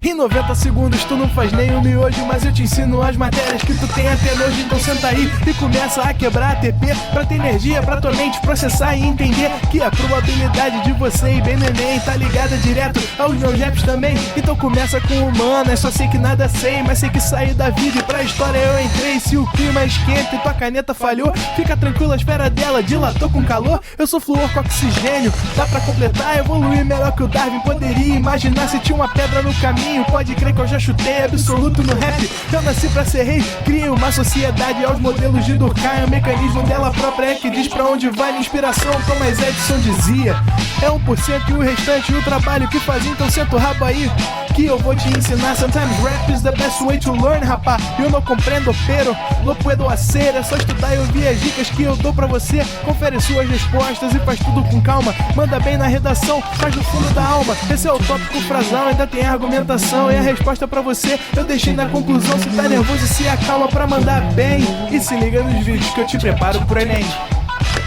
Em 90 segundos tu não faz nem um miojo, mas eu te ensino as matérias que tu tem até nojo. Então senta aí e começa a quebrar ATP pra ter energia pra tua mente processar e entender que a probabilidade de você ir bem no Enem tá ligada direto aos meus raps também. Então começa com humanas, só sei que nada sei, mas sei que saí da vida e pra história eu entrei. Se o clima esquenta e tua caneta falhou, fica tranquilo, a esfera dela dilatou com calor. Eu sou flúor com oxigênio, dá pra completar, evoluir melhor que o Darwin poderia imaginar. Se tinha uma pedra no caminho, pode crer que eu já chutei absoluto no rap. Eu nasci pra ser rei, criei uma sociedade aos modelos de Durkheim. O mecanismo dela própria é que diz pra onde vai minha inspiração. Thomas Edison dizia, é 1% e o restante o trabalho que faz. Então senta o rabo aí que eu vou te ensinar. Sometimes rap is the best way to learn, rapá. Eu não compreendo, pero não puedo hacer. É só estudar e ouvir as dicas que eu dou pra você. Confere suas respostas e faz tudo com calma. Manda bem na redação, faz no fundo da alma. Esse é o tópico frasal, ainda tem argumentação. E a resposta pra você eu deixei na conclusão. Se tá nervoso, se acalma pra mandar bem. E se liga nos vídeos que eu te preparo pro Enem.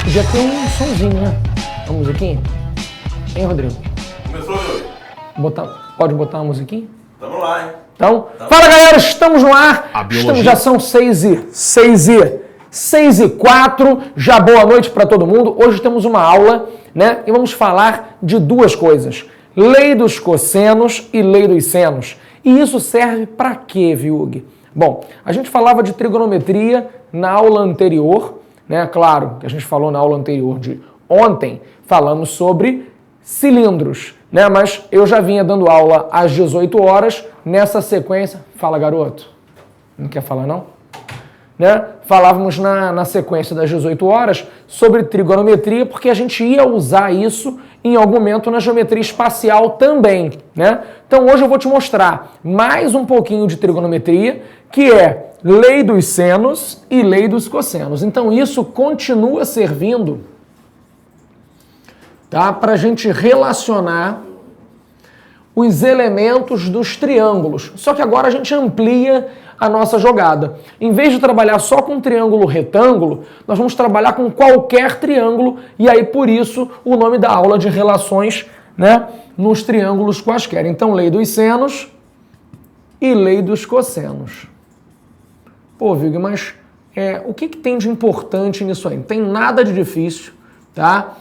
Já tem um sonzinho, né? Uma musiquinha? Hein, Rodrigo? Começou, Yuri? Pode botar uma musiquinha? Tamo lá, hein? Então, fala galera, estamos no ar. Já são 6h04. Já boa noite pra todo mundo. Hoje temos uma aula, né? E vamos falar de duas coisas. Lei dos cossenos e lei dos senos. E isso serve para quê, Viug? Bom, a gente falava de trigonometria na aula anterior, né? Claro que a gente falou na aula anterior de ontem, falamos sobre cilindros, né? Mas eu já vinha dando aula às 18 horas nessa sequência. Fala, garoto. Não quer falar, não? Né? Falávamos na sequência das 18 horas sobre trigonometria, porque a gente ia usar isso em algum momento na geometria espacial também, né? Então hoje eu vou te mostrar mais um pouquinho de trigonometria, que é lei dos senos e lei dos cossenos. Então isso continua servindo, tá, para a gente relacionar os elementos dos triângulos. Só que agora a gente amplia a nossa jogada. Em vez de trabalhar só com triângulo retângulo, nós vamos trabalhar com qualquer triângulo, e aí por isso o nome da aula de relações, né, nos triângulos quaisquer. Então, lei dos senos e lei dos cossenos. Pô, Vig, mas o que tem de importante nisso aí? Não tem nada de difícil, tá?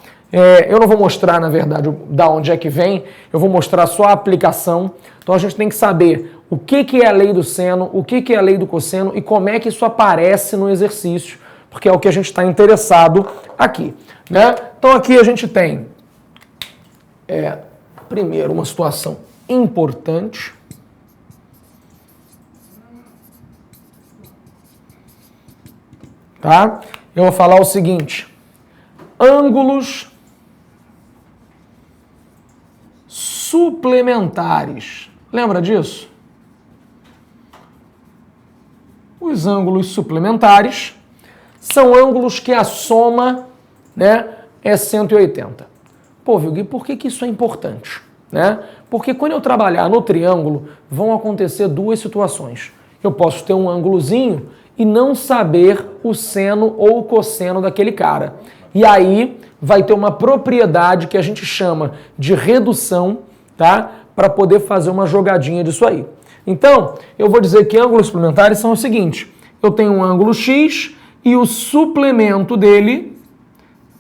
Eu não vou mostrar, na verdade, da onde é que vem, eu vou mostrar só a aplicação. Então a gente tem que saber o que é a lei do seno, o que é a lei do cosseno e como é que isso aparece no exercício, porque é o que a gente está interessado aqui, né? Então aqui a gente tem, primeiro, uma situação importante. Tá? Eu vou falar o seguinte, ângulos suplementares. Lembra disso? Os ângulos suplementares são ângulos que a soma, né, é 180. Pô, Vilgui, por que isso é importante? Né? Porque quando eu trabalhar no triângulo, vão acontecer duas situações. Eu posso ter um ângulozinho e não saber o seno ou o cosseno daquele cara. E aí vai ter uma propriedade que a gente chama de redução, tá? Para poder fazer uma jogadinha disso aí. Então, eu vou dizer que ângulos suplementares são o seguinte. Eu tenho um ângulo X e o suplemento dele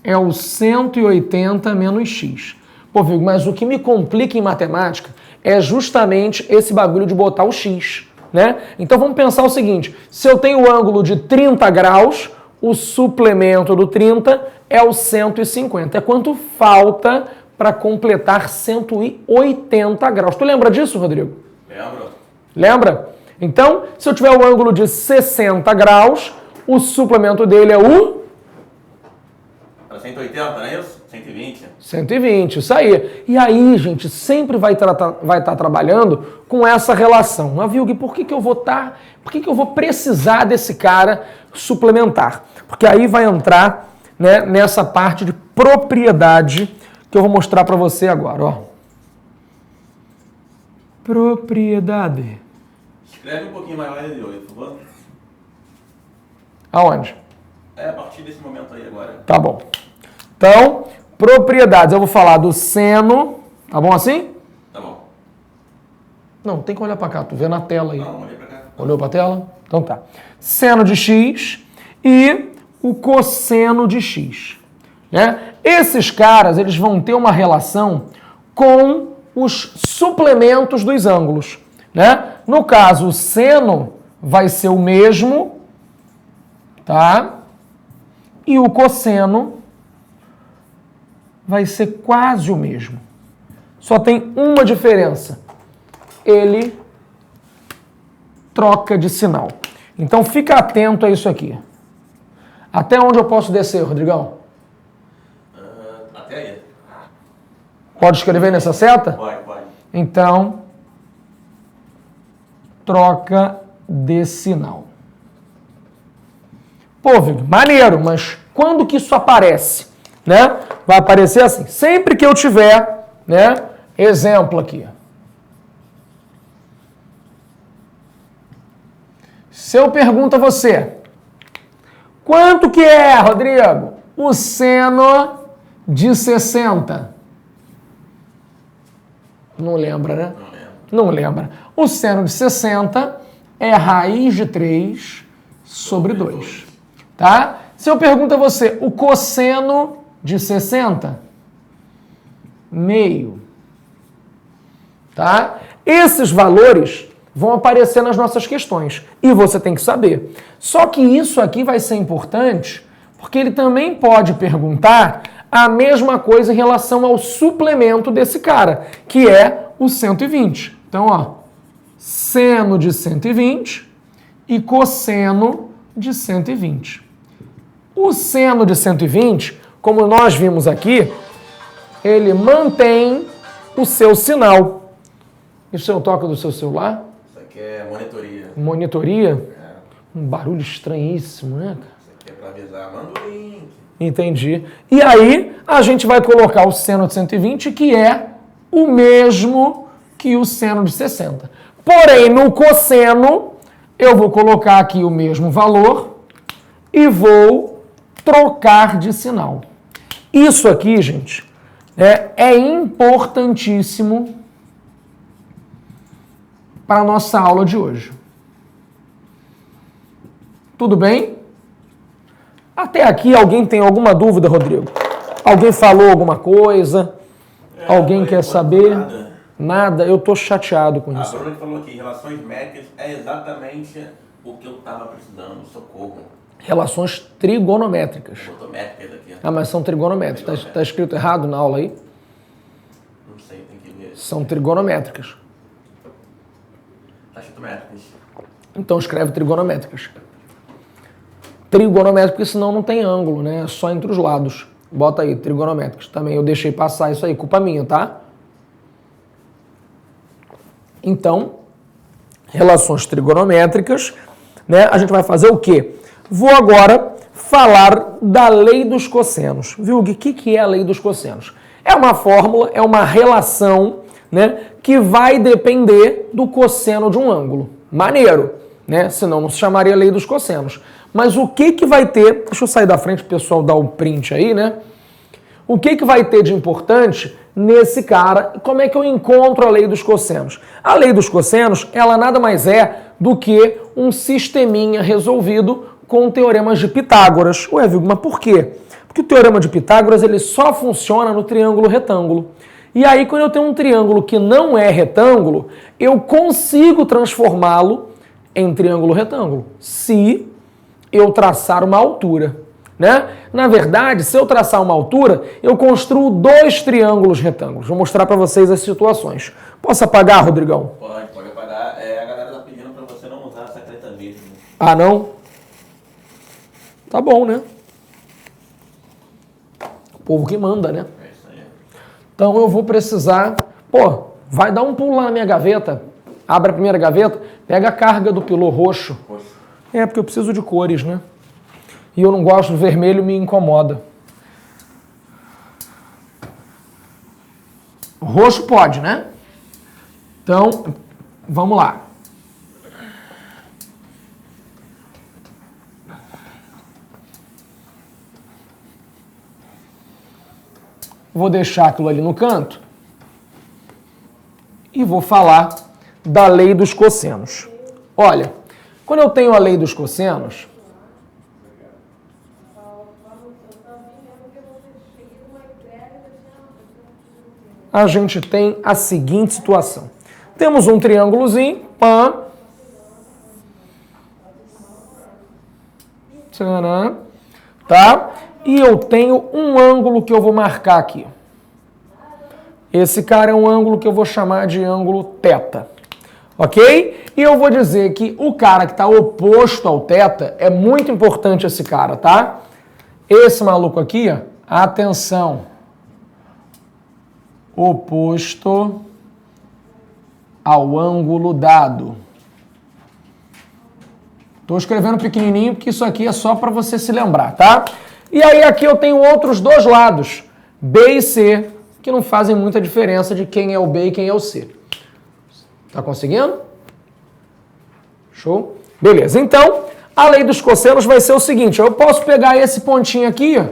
é o 180 menos X. Pô, Vigo, mas o que me complica em matemática é justamente esse bagulho de botar o X, né? Então vamos pensar o seguinte, se eu tenho o ângulo de 30 graus, o suplemento do 30 é o 150. É quanto falta para completar 180 graus. Tu lembra disso, Rodrigo? Lembro. Lembra? Então, se eu tiver o ângulo de 60 graus, o suplemento dele é o... Para 180, não é isso? 120. 120, isso aí. E aí, gente, sempre vai estar trabalhando com essa relação. Mas, Vilg, por que eu vou precisar desse cara suplementar? Porque aí vai entrar, né, nessa parte de propriedade que eu vou mostrar para você agora, ó. Propriedade. Escreve um pouquinho maior aí, por favor. Aonde? A partir desse momento aí agora. Tá bom. Então, propriedades. Eu vou falar do seno. Tá bom assim? Tá bom. Não, tem que olhar para cá, tu vê na tela aí. Não, olhei pra cá. Olhou para a tela? Então tá. Seno de x e o cosseno de x. Né? Esses caras, eles vão ter uma relação com os suplementos dos ângulos. Né? No caso, o seno vai ser o mesmo, tá? E o cosseno vai ser quase o mesmo. Só tem uma diferença. Ele troca de sinal. Então fica atento a isso aqui. Até onde eu posso descer, Rodrigão? Até aí. Pode escrever nessa seta? Pode. Então, troca de sinal. Pô, Vitor, maneiro, mas quando que isso aparece? Né? Vai aparecer assim. Sempre que eu tiver, né? Exemplo aqui. Se eu pergunto a você, quanto que é, Rodrigo, o seno de 60? Não lembra, né? Não lembra. O seno de 60 é raiz de 3 sobre 2. Tá? Se eu pergunto a você, o cosseno de 60? Meio. Tá? Esses valores vão aparecer nas nossas questões e você tem que saber. Só que isso aqui vai ser importante porque ele também pode perguntar a mesma coisa em relação ao suplemento desse cara, que é o 120. Então, ó, seno de 120 e cosseno de 120. O seno de 120, como nós vimos aqui, ele mantém o seu sinal. Isso é o toque do seu celular? Isso aqui é monitoria. Monitoria? É. Um barulho estranhíssimo, né, cara? Isso aqui é pra avisar. Manda o link. Entendi. E aí, a gente vai colocar o seno de 120, que é o mesmo que o seno de 60. Porém, no cosseno, eu vou colocar aqui o mesmo valor e vou trocar de sinal. Isso aqui, gente, é importantíssimo para a nossa aula de hoje. Tudo bem? Até aqui, alguém tem alguma dúvida, Rodrigo? Alguém falou alguma coisa? Alguém quer saber? Nada? Eu tô chateado com isso. A Bruna falou aqui, relações métricas é exatamente o que eu estava precisando, socorro. Relações trigonométricas. Botou métricas aqui. Ah, mas são trigonométricas. Tá escrito errado na aula aí? Não sei, tem que ver. São trigonométricas. Tá escrito métricas. Então escreve trigonométricas. Trigonométricas, porque senão não tem ângulo, né? É só entre os lados. Bota aí, trigonométricas. Também eu deixei passar isso aí, culpa minha, tá? Então, relações trigonométricas, né? A gente vai fazer o quê? Vou agora falar da lei dos cossenos. Viu? O que é a lei dos cossenos? É uma fórmula, é uma relação, né, que vai depender do cosseno de um ângulo. Maneiro, né? Senão não se chamaria lei dos cossenos. Mas o que vai ter... Deixa eu sair da frente para o pessoal dar o print aí, né? O que vai ter de importante nesse cara? Como é que eu encontro a lei dos cossenos? A lei dos cossenos, ela nada mais é do que um sisteminha resolvido com teoremas de Pitágoras. Ué, Vigo, mas por quê? Porque o teorema de Pitágoras ele só funciona no triângulo retângulo. E aí, quando eu tenho um triângulo que não é retângulo, eu consigo transformá-lo em triângulo retângulo, se eu traçar uma altura. Né? Na verdade, se eu traçar uma altura, eu construo 2 triângulos retângulos. Vou mostrar para vocês as situações. Posso apagar, Rodrigão? Pode apagar. A galera tá pedindo para você não usar essa caneta verde. Ah, não? Tá bom, né? O povo que manda, né? É isso aí. Então eu vou precisar... Pô, vai dar um pulo lá na minha gaveta. Abre a primeira gaveta, pega a carga do pilô roxo. Poxa. É, porque eu preciso de cores, né? E eu não gosto do vermelho, me incomoda. Roxo pode, né? Então, vamos lá. Vou deixar aquilo ali no canto e vou falar da lei dos cossenos. Olha, quando eu tenho a lei dos cossenos, a gente tem a seguinte situação. Temos um triângulozinho, pã, tá? E eu tenho um ângulo que eu vou marcar aqui. Esse cara é um ângulo que eu vou chamar de ângulo θ, ok? E eu vou dizer que o cara que está oposto ao θ é muito importante esse cara, tá? Esse maluco aqui, ó, atenção, oposto ao ângulo dado. Estou escrevendo pequenininho porque isso aqui é só para você se lembrar, tá? E aí aqui eu tenho outros dois lados, B e C, que não fazem muita diferença de quem é o B e quem é o C. Tá conseguindo? Show? Beleza, então a lei dos cossenos vai ser o seguinte, eu posso pegar esse pontinho aqui, ó,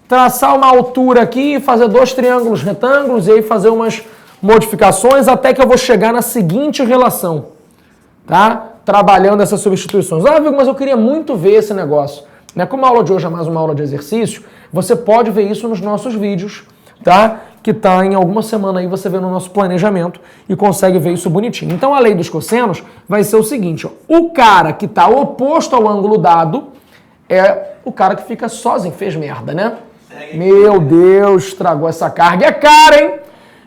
traçar uma altura aqui, fazer dois triângulos retângulos e aí fazer umas modificações até que eu vou chegar na seguinte relação, tá? Trabalhando essas substituições. Ah, Vigo, mas eu queria muito ver esse negócio. Né? Como a aula de hoje é mais uma aula de exercício, você pode ver isso nos nossos vídeos, tá? Que tá em alguma semana aí, você vê no nosso planejamento e consegue ver isso bonitinho. Então a lei dos cossenos vai ser o seguinte, ó, o cara que está oposto ao ângulo dado é o cara que fica sozinho, fez merda, né? Meu Deus, estragou essa carga, é cara, hein?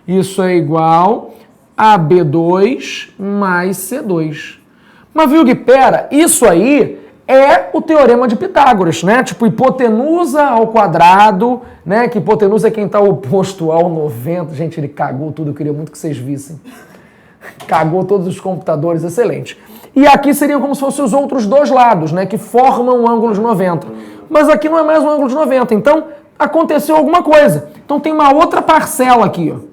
Isso é igual a B2 mais C2. Mas viu que, pera, isso aí é o teorema de Pitágoras, né? Tipo, hipotenusa ao quadrado, né? Que hipotenusa é quem está oposto ao 90. Gente, ele cagou tudo, eu queria muito que vocês vissem. Cagou todos os computadores, excelente. E aqui seriam como se fossem os outros dois lados, né? Que formam um ângulo de 90. Mas aqui não é mais um ângulo de 90, então aconteceu alguma coisa. Então tem uma outra parcela aqui, ó.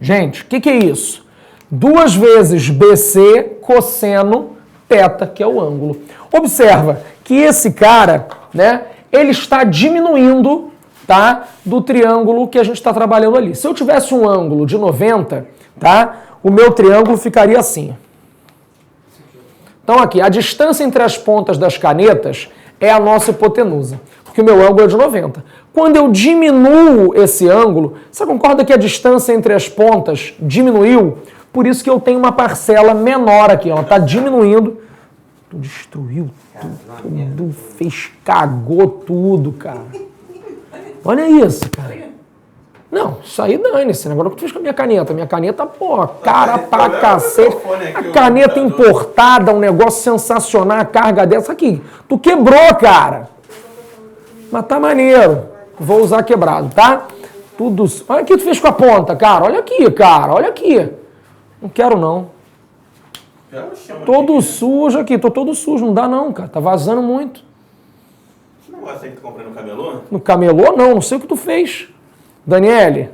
Gente, o que é isso? 2 vezes BC cosseno θ, que é o ângulo. Observa que esse cara, né, ele está diminuindo, tá, do triângulo que a gente está trabalhando ali. Se eu tivesse um ângulo de 90, tá, o meu triângulo ficaria assim. Então aqui, a distância entre as pontas das canetas é a nossa hipotenusa, porque o meu ângulo é de 90. Quando eu diminuo esse ângulo, você concorda que a distância entre as pontas diminuiu? Por isso que eu tenho uma parcela menor aqui, ela está diminuindo. Tu destruiu tudo, cagou tudo, cara. Olha isso, cara. Não, isso aí dane-se, né? Agora o que tu fez com a minha caneta? Minha caneta, pô, cara pra cacete. A caneta importada, um negócio sensacional, a carga dessa aqui. Tu quebrou, cara. Mas tá maneiro. Vou usar quebrado, tá? Tudo. Olha o que tu fez com a ponta, cara. Olha aqui, cara. Olha aqui. Não quero, não. Todo sujo aqui. Tô todo sujo. Não dá, não, cara. Tá vazando muito. Esse negócio aí que tu comprou no camelô? No camelô, não. Não sei o que tu fez. Daniele.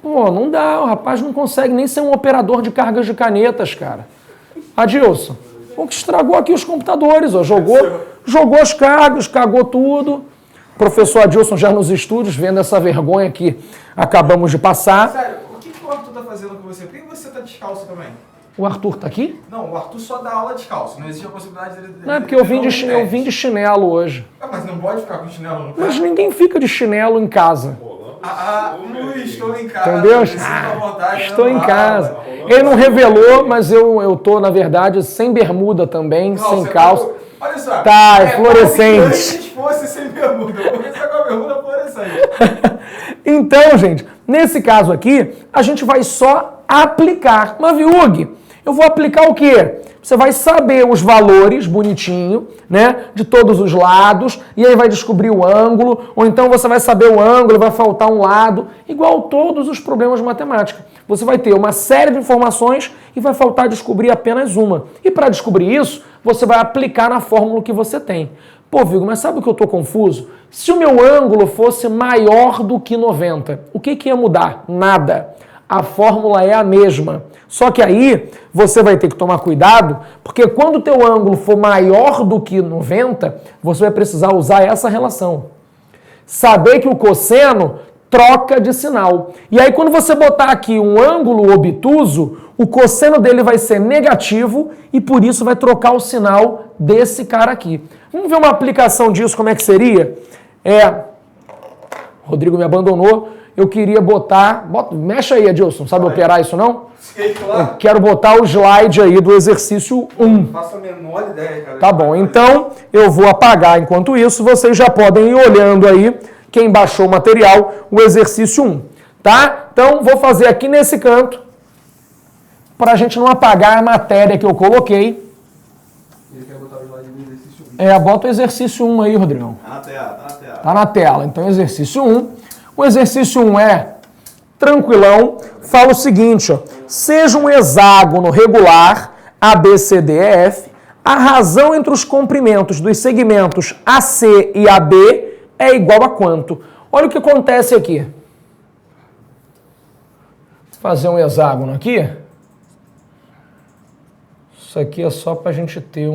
Pô, não dá. O rapaz não consegue nem ser um operador de cargas de canetas, cara. Adilson. O que estragou aqui os computadores, ó. Jogou as cargas, cagou tudo. Professor Adilson já nos estúdios, vendo essa vergonha que acabamos de passar. Sério, o que o Arthur tá fazendo com você? Por que você tá descalço também? O Arthur tá aqui? Não, o Arthur só dá aula descalço. Não existe a possibilidade dele... Não, é porque eu vim de chinelo hoje. Ah, mas não pode ficar com chinelo no pé? Mas ninguém fica de chinelo em casa. Estou em casa. Entendeu? Vontade, Estou em casa. Ele não revelou, mas eu tô, na verdade, sem bermuda também, sem calça. Olha só. Tá, é fluorescente. Se fosse sem bermuda, eu vou começar com a bermuda fluorescente. Então, gente, nesse caso aqui, a gente vai só aplicar. Mas, Viug, eu vou aplicar o quê? Você vai saber os valores, bonitinho, né, de todos os lados, e aí vai descobrir o ângulo, ou então você vai saber o ângulo, vai faltar um lado, igual todos os problemas de matemática. Você vai ter uma série de informações e vai faltar descobrir apenas uma. E para descobrir isso, você vai aplicar na fórmula que você tem. Pô, Vigo, mas sabe o que eu estou confuso? Se o meu ângulo fosse maior do que 90, o que ia mudar? Nada. A fórmula é a mesma. Só que aí você vai ter que tomar cuidado, porque quando o teu ângulo for maior do que 90, você vai precisar usar essa relação. Saber que o cosseno troca de sinal. E aí quando você botar aqui um ângulo obtuso, o cosseno dele vai ser negativo e por isso vai trocar o sinal desse cara aqui. Vamos ver uma aplicação disso, como é que seria? Rodrigo me abandonou, eu queria botar... mexe aí, Adilson, sabe operar isso não? Sei lá. Eu quero botar o slide aí do exercício 1. Não faço a menor ideia, cara. Tá bom, então eu vou apagar enquanto isso, vocês já podem ir olhando aí, quem baixou o material, o exercício 1, tá? Então vou fazer aqui nesse canto, pra gente não apagar a matéria que eu coloquei. Ele quer botar o slide do exercício 1. Bota o exercício 1 aí, Rodrigão. Tá na tela. Tá na tela. Então, exercício 1. O exercício 1 é tranquilão. Fala o seguinte, ó. Seja um hexágono regular, ABCDEF, a razão entre os comprimentos dos segmentos AC e AB é igual a quanto? Olha o que acontece aqui. Vou fazer um hexágono aqui. Isso aqui é só para a gente ter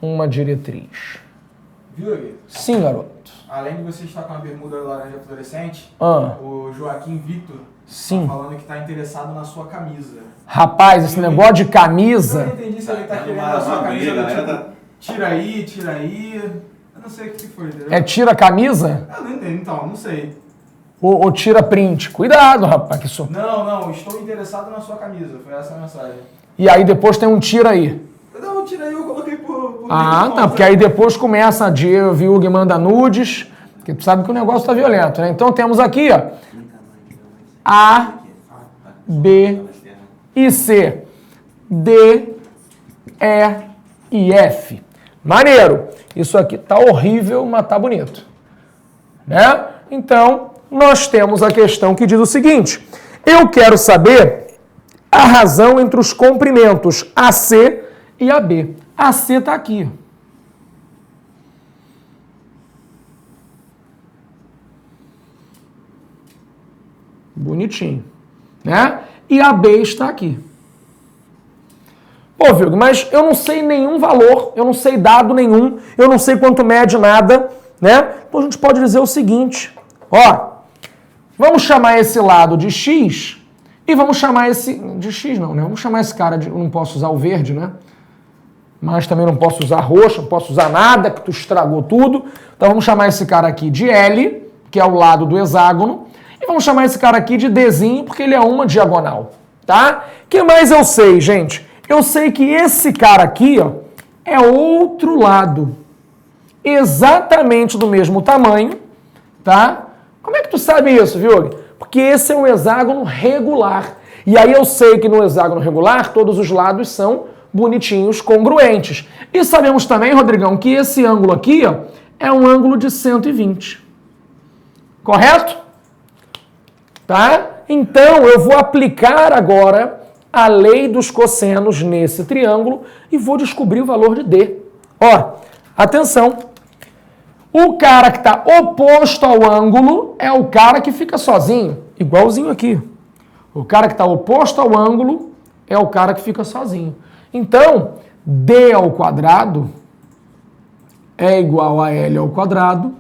uma diretriz. Viu, Gui? Sim, garoto. Além de você estar com a bermuda laranja fluorescente, Ah. o Joaquim Vitor Sim. tá falando que tá interessado na sua camisa. Rapaz, esse negócio de Eu camisa... não entendi se ele tá Tá querendo numa a sua camisa briga, do tipo, né? tira aí. Eu não sei o que foi, entendeu? É tira a camisa Eu não entendo, então, não sei. ou tira print? Cuidado, rapaz, que isso... Não, estou interessado na sua camisa, foi essa a mensagem. E aí depois tem um tira aí. Não, tira aí, eu coloquei por Ah, tá, porque aí depois começa a Viug manda nudes, que tu sabe que o negócio tá violento, né? Então temos aqui, ó, A, B e C, D, E e F. Maneiro. Isso aqui tá horrível, mas tá bonito. Né? Então, nós temos a questão que diz o seguinte: eu quero saber a razão entre os comprimentos AC e AB. AC está aqui. Bonitinho. Né? E AB está aqui. Pô, Vilg, mas eu não sei nenhum valor, eu não sei dado nenhum, eu não sei quanto mede nada, né? Então a gente pode dizer o seguinte, ó, vamos chamar esse lado de X e vamos chamar esse... de X não, né? Vamos chamar esse cara de... não posso usar o verde, né? Mas também não posso usar roxo, não posso usar nada, que tu estragou tudo. Então vamos chamar esse cara aqui de L, que é o lado do hexágono, e vamos chamar esse cara aqui de Dzinho, porque ele é uma diagonal, tá? O que mais eu sei, gente? Eu sei que esse cara aqui, ó, é outro lado, exatamente do mesmo tamanho, tá? Como é que tu sabe isso, viu? Porque esse é um hexágono regular. E aí eu sei que no hexágono regular todos os lados são bonitinhos, congruentes. E sabemos também, Rodrigão, que esse ângulo aqui, ó, é um ângulo de 120. Correto? Tá? Então eu vou aplicar agora a lei dos cossenos nesse triângulo e vou descobrir o valor de D. Ó, atenção. O cara que está oposto ao ângulo é o cara que fica sozinho, igualzinho aqui. O cara que está oposto ao ângulo é o cara que fica sozinho. Então, D ao quadrado é igual a L ao quadrado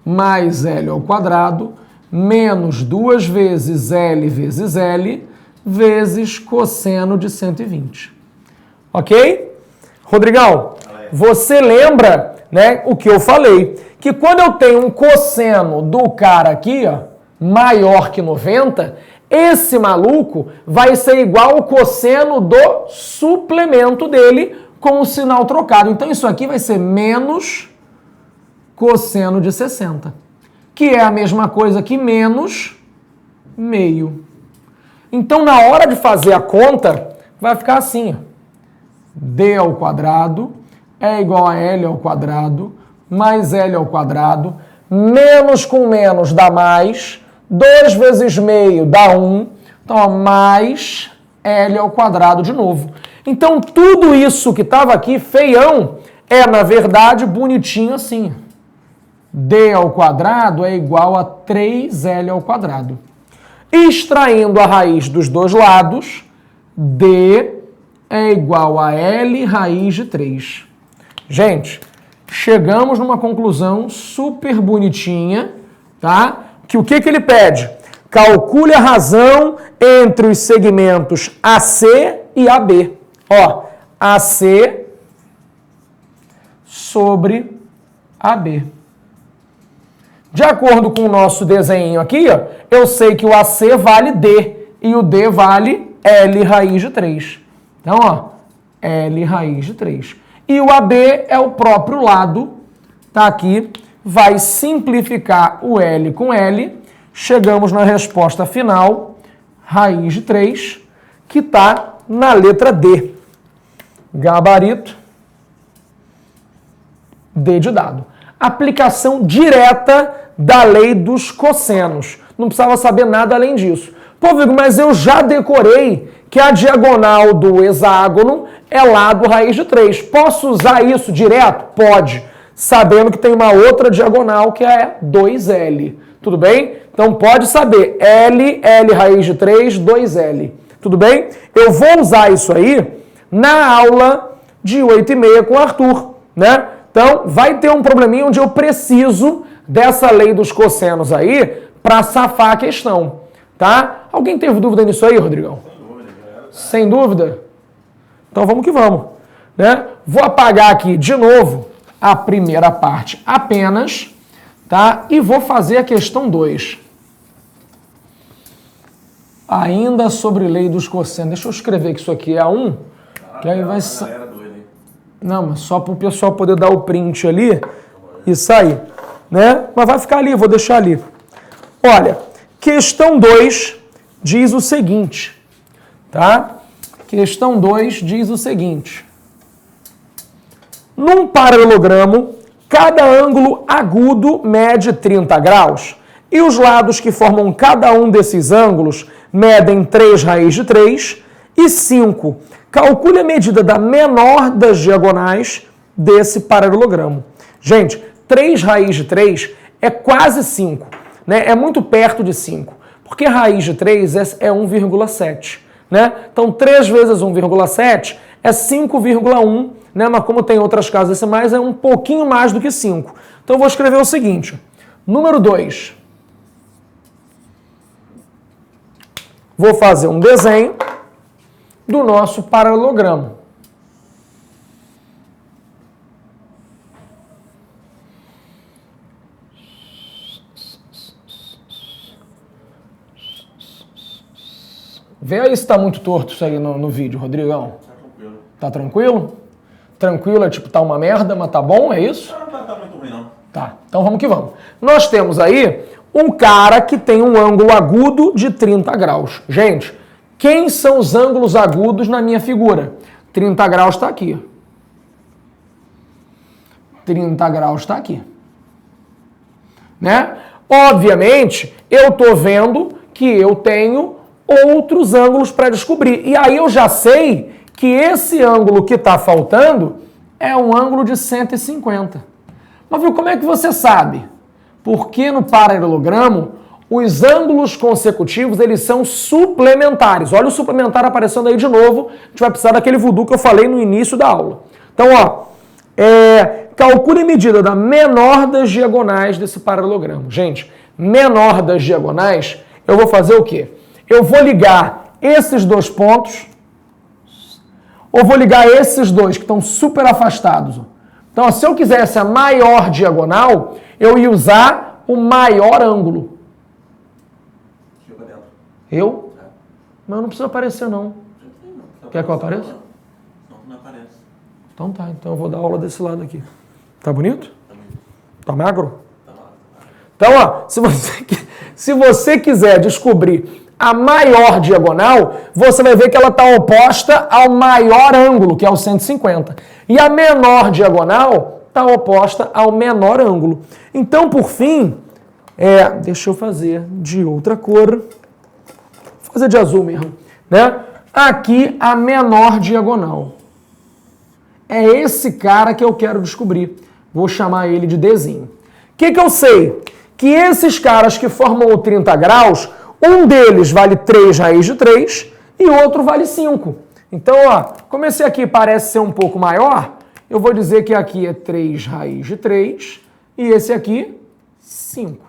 mais L ao quadrado menos 2 vezes L vezes L vezes cosseno de 120. Ok? Rodrigão, você lembra, né, o que eu falei? Que quando eu tenho um cosseno do cara aqui, ó, maior que 90, esse maluco vai ser igual ao cosseno do suplemento dele com o sinal trocado. Então isso aqui vai ser menos cosseno de 60, que é a mesma coisa que menos meio. Então, na hora de fazer a conta, vai ficar assim, ó. D ao quadrado é igual a L ao quadrado mais L ao quadrado, menos com menos dá mais, 2 vezes meio dá 1, então ó, mais L ao quadrado de novo. Então, tudo isso que estava aqui, feião, é, na verdade, bonitinho assim. D ao quadrado é igual a 3L ao quadrado. Extraindo a raiz dos dois lados, D é igual a L raiz de 3. Gente, chegamos numa conclusão super bonitinha, tá? O que ele pede? Calcule a razão entre os segmentos AC e AB. Ó, AC sobre AB. De acordo com o nosso desenho aqui, ó, eu sei que o AC vale D e o D vale L raiz de 3. Então, ó, L raiz de 3. E o AB é o próprio lado, tá aqui, vai simplificar o L com L, chegamos na resposta final, raiz de 3, que está na letra D. Gabarito, D de dado. Aplicação direta da lei dos cossenos. Não precisava saber nada além disso. Pô, Vigo, mas eu já decorei que a diagonal do hexágono é lado raiz de 3. Posso usar isso direto? Pode. Sabendo que tem uma outra diagonal que é 2L. Tudo bem? Então pode saber. L raiz de 3, 2L. Tudo bem? Eu vou usar isso aí na aula de 8h30 com o Arthur, né? Então, vai ter um probleminha onde eu preciso dessa lei dos cossenos aí para safar a questão, tá? Alguém teve dúvida nisso aí, Rodrigão? Sem dúvida? Então, vamos que vamos, né? Vou apagar aqui de novo a primeira parte apenas, tá? E vou fazer a questão 2. Ainda sobre lei dos cossenos. Deixa eu escrever que isso aqui é a 1, que aí vai ser... Não, mas só para o pessoal poder dar o print ali e sair, né? Mas vai ficar ali, vou deixar ali. Olha, questão 2 diz o seguinte, tá? Questão 2 diz o seguinte. Num paralelogramo, cada ângulo agudo mede 30 graus e os lados que formam cada um desses ângulos medem 3 raiz de 3 e 5. Calcule a medida da menor das diagonais desse paralelogramo. Gente, 3 raiz de 3 é quase 5, né? É muito perto de 5, porque raiz de 3 é 1,7, né? Então, 3 vezes 1,7 é 5,1, né? Mas como tem outras casas decimais, é um pouquinho mais do que 5. Então, eu vou escrever o seguinte. Número 2. Vou fazer um desenho do nosso paralelogramo. Vê aí se está muito torto isso aí no vídeo, Rodrigão. Tá tranquilo. Tá tranquilo? Tranquilo é tipo, tá uma merda, mas tá bom, é isso? Não tá muito ruim, não. Tá, então vamos que vamos. Nós temos aí um cara que tem um ângulo agudo de 30 graus. Gente, quem são os ângulos agudos na minha figura? 30 graus está aqui. 30 graus está aqui. Né? Obviamente, eu estou vendo que eu tenho outros ângulos para descobrir. E aí eu já sei que esse ângulo que está faltando é um ângulo de 150. Mas viu, como é que você sabe? Porque no paralelogramo, os ângulos consecutivos, eles são suplementares. Olha o suplementar aparecendo aí de novo. A gente vai precisar daquele voodoo que eu falei no início da aula. Então, ó, calcule a medida da menor das diagonais desse paralelogramo. Gente, menor das diagonais, eu vou fazer o quê? Eu vou ligar esses dois pontos, ou vou ligar esses dois que estão super afastados. Então, ó, se eu quisesse a maior diagonal, eu ia usar o maior ângulo. Eu? Mas não precisa aparecer, não. Quer que eu apareça? Não aparece. Então tá, então eu vou dar aula desse lado aqui. Tá bonito? Tá magro? Tá magro. Então, ó, se você quiser descobrir a maior diagonal, você vai ver que ela está oposta ao maior ângulo, que é o 150. E a menor diagonal está oposta ao menor ângulo. Então, por fim, deixa eu fazer de outra cor. Vou fazer de azul mesmo, né? Aqui a menor diagonal. É esse cara que eu quero descobrir. Vou chamar ele de Dzinho. O que eu sei? Que esses caras que formam o 30 graus, um deles vale 3 raiz de 3 e o outro vale 5. Então, ó, como esse aqui parece ser um pouco maior, eu vou dizer que aqui é 3 raiz de 3 e esse aqui, 5.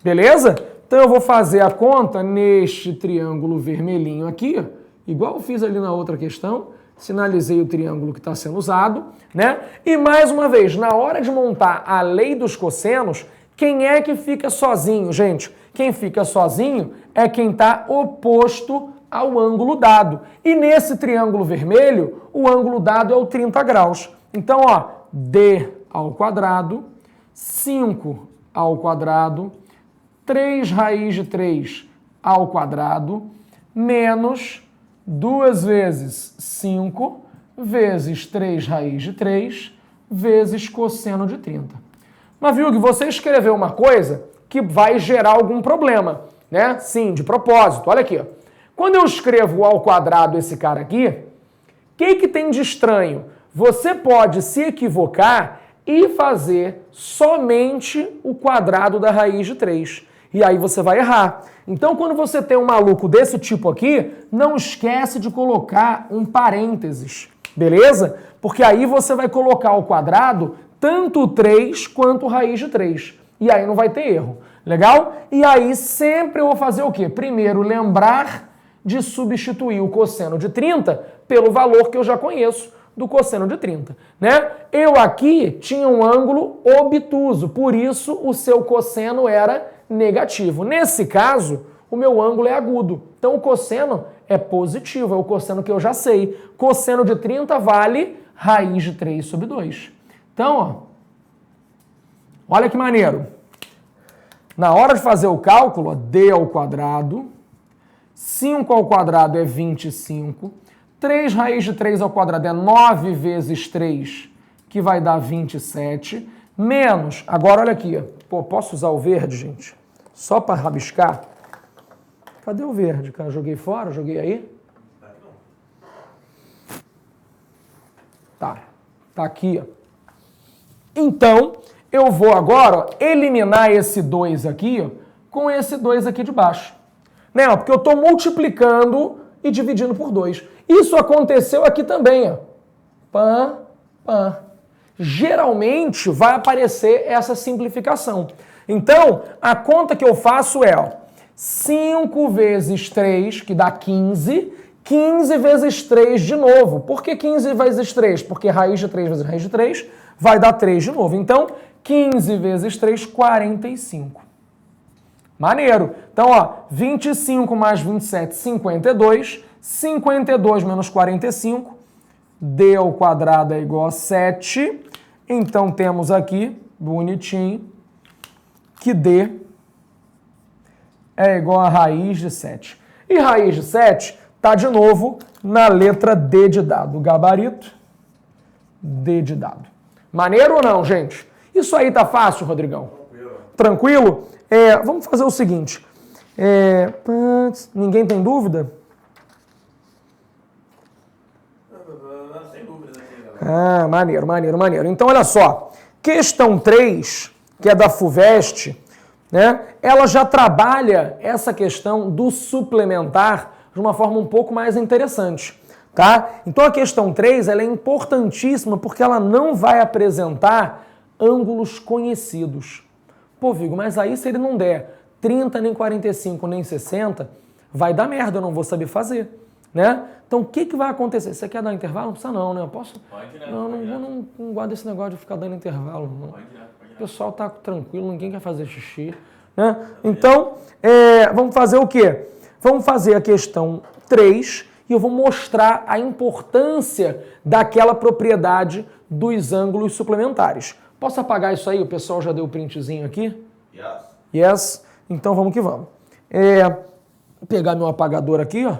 Beleza? Então eu vou fazer a conta neste triângulo vermelhinho aqui, ó, igual eu fiz ali na outra questão. Sinalizei o triângulo que está sendo usado, né? E mais uma vez, na hora de montar a lei dos cossenos, quem é que fica sozinho, gente? Quem fica sozinho é quem está oposto ao ângulo dado. E nesse triângulo vermelho, o ângulo dado é o 30 graus. Então, ó, d ao quadrado, 5 ao quadrado, 3 raiz de 3 ao quadrado, menos 2 vezes 5 vezes 3 raiz de 3 vezes cosseno de 30. Mas viu que você escreveu uma coisa que vai gerar algum problema, né? Sim, de propósito. Olha aqui, ó. Quando eu escrevo ao quadrado esse cara aqui, o que tem de estranho? Você pode se equivocar e fazer somente o quadrado da raiz de 3. E aí você vai errar. Então, quando você tem um maluco desse tipo aqui, não esquece de colocar um parênteses, beleza? Porque aí você vai colocar ao quadrado tanto o 3 quanto raiz de 3. E aí não vai ter erro. Legal? E aí sempre eu vou fazer o quê? Primeiro, lembrar de substituir o cosseno de 30 pelo valor que eu já conheço do cosseno de 30, né? Eu aqui tinha um ângulo obtuso, por isso o seu cosseno era negativo. Nesse caso, o meu ângulo é agudo. Então o cosseno é positivo, é o cosseno que eu já sei. Cosseno de 30 vale raiz de 3 sobre 2. Então, ó, olha que maneiro. Na hora de fazer o cálculo, ó, d ao quadrado, 5 ao quadrado é 25, 3 raiz de 3 ao quadrado é 9 vezes 3, que vai dar 27, menos, agora olha aqui, pô, posso usar o verde, gente? Só para rabiscar? Cadê o verde, cara? Joguei fora? Joguei aí? Tá aqui, ó. Então, eu vou agora, ó, eliminar esse 2 aqui, ó, com esse 2 aqui de baixo. Né? Porque eu estou multiplicando e dividindo por 2. Isso aconteceu aqui também, ó. Pã, pã. Geralmente vai aparecer essa simplificação. Então, a conta que eu faço é, ó, 5 vezes 3, que dá 15, 15 vezes 3 de novo. Por que 15 vezes 3? Porque raiz de 3 vezes raiz de 3 vai dar 3 de novo. Então, 15 vezes 3, 45. Maneiro. Então, ó, 25 mais 27, 52. 52 menos 45, d ao quadrado é igual a 7. Então, temos aqui, bonitinho, que d é igual a raiz de 7. E raiz de 7 está, de novo, na letra D de dado. Gabarito, D de dado. Maneiro ou não, gente? Isso aí tá fácil, Rodrigão? Tranquilo? Vamos fazer o seguinte. Ninguém tem dúvida? Sem dúvida. Ah, maneiro. Então, olha só. Questão 3, que é da FUVEST, né? Ela já trabalha essa questão do suplementar de uma forma um pouco mais interessante, tá? Então, a questão 3, ela é importantíssima porque ela não vai apresentar ângulos conhecidos. Pô, Vigo, mas aí se ele não der 30, nem 45, nem 60, vai dar merda, eu não vou saber fazer, né? Então, o que vai acontecer? Você quer dar intervalo? Não precisa não, né? Eu posso? Pode, né? Não guardo esse negócio de ficar dando intervalo, não. Pode. O pessoal tá tranquilo, ninguém quer fazer xixi, né? Então, vamos fazer o quê? Vamos fazer a questão 3 e eu vou mostrar a importância daquela propriedade dos ângulos suplementares. Posso apagar isso aí? O pessoal já deu o printzinho aqui? Yes. Então vamos que vamos. Vou pegar meu apagador aqui, ó.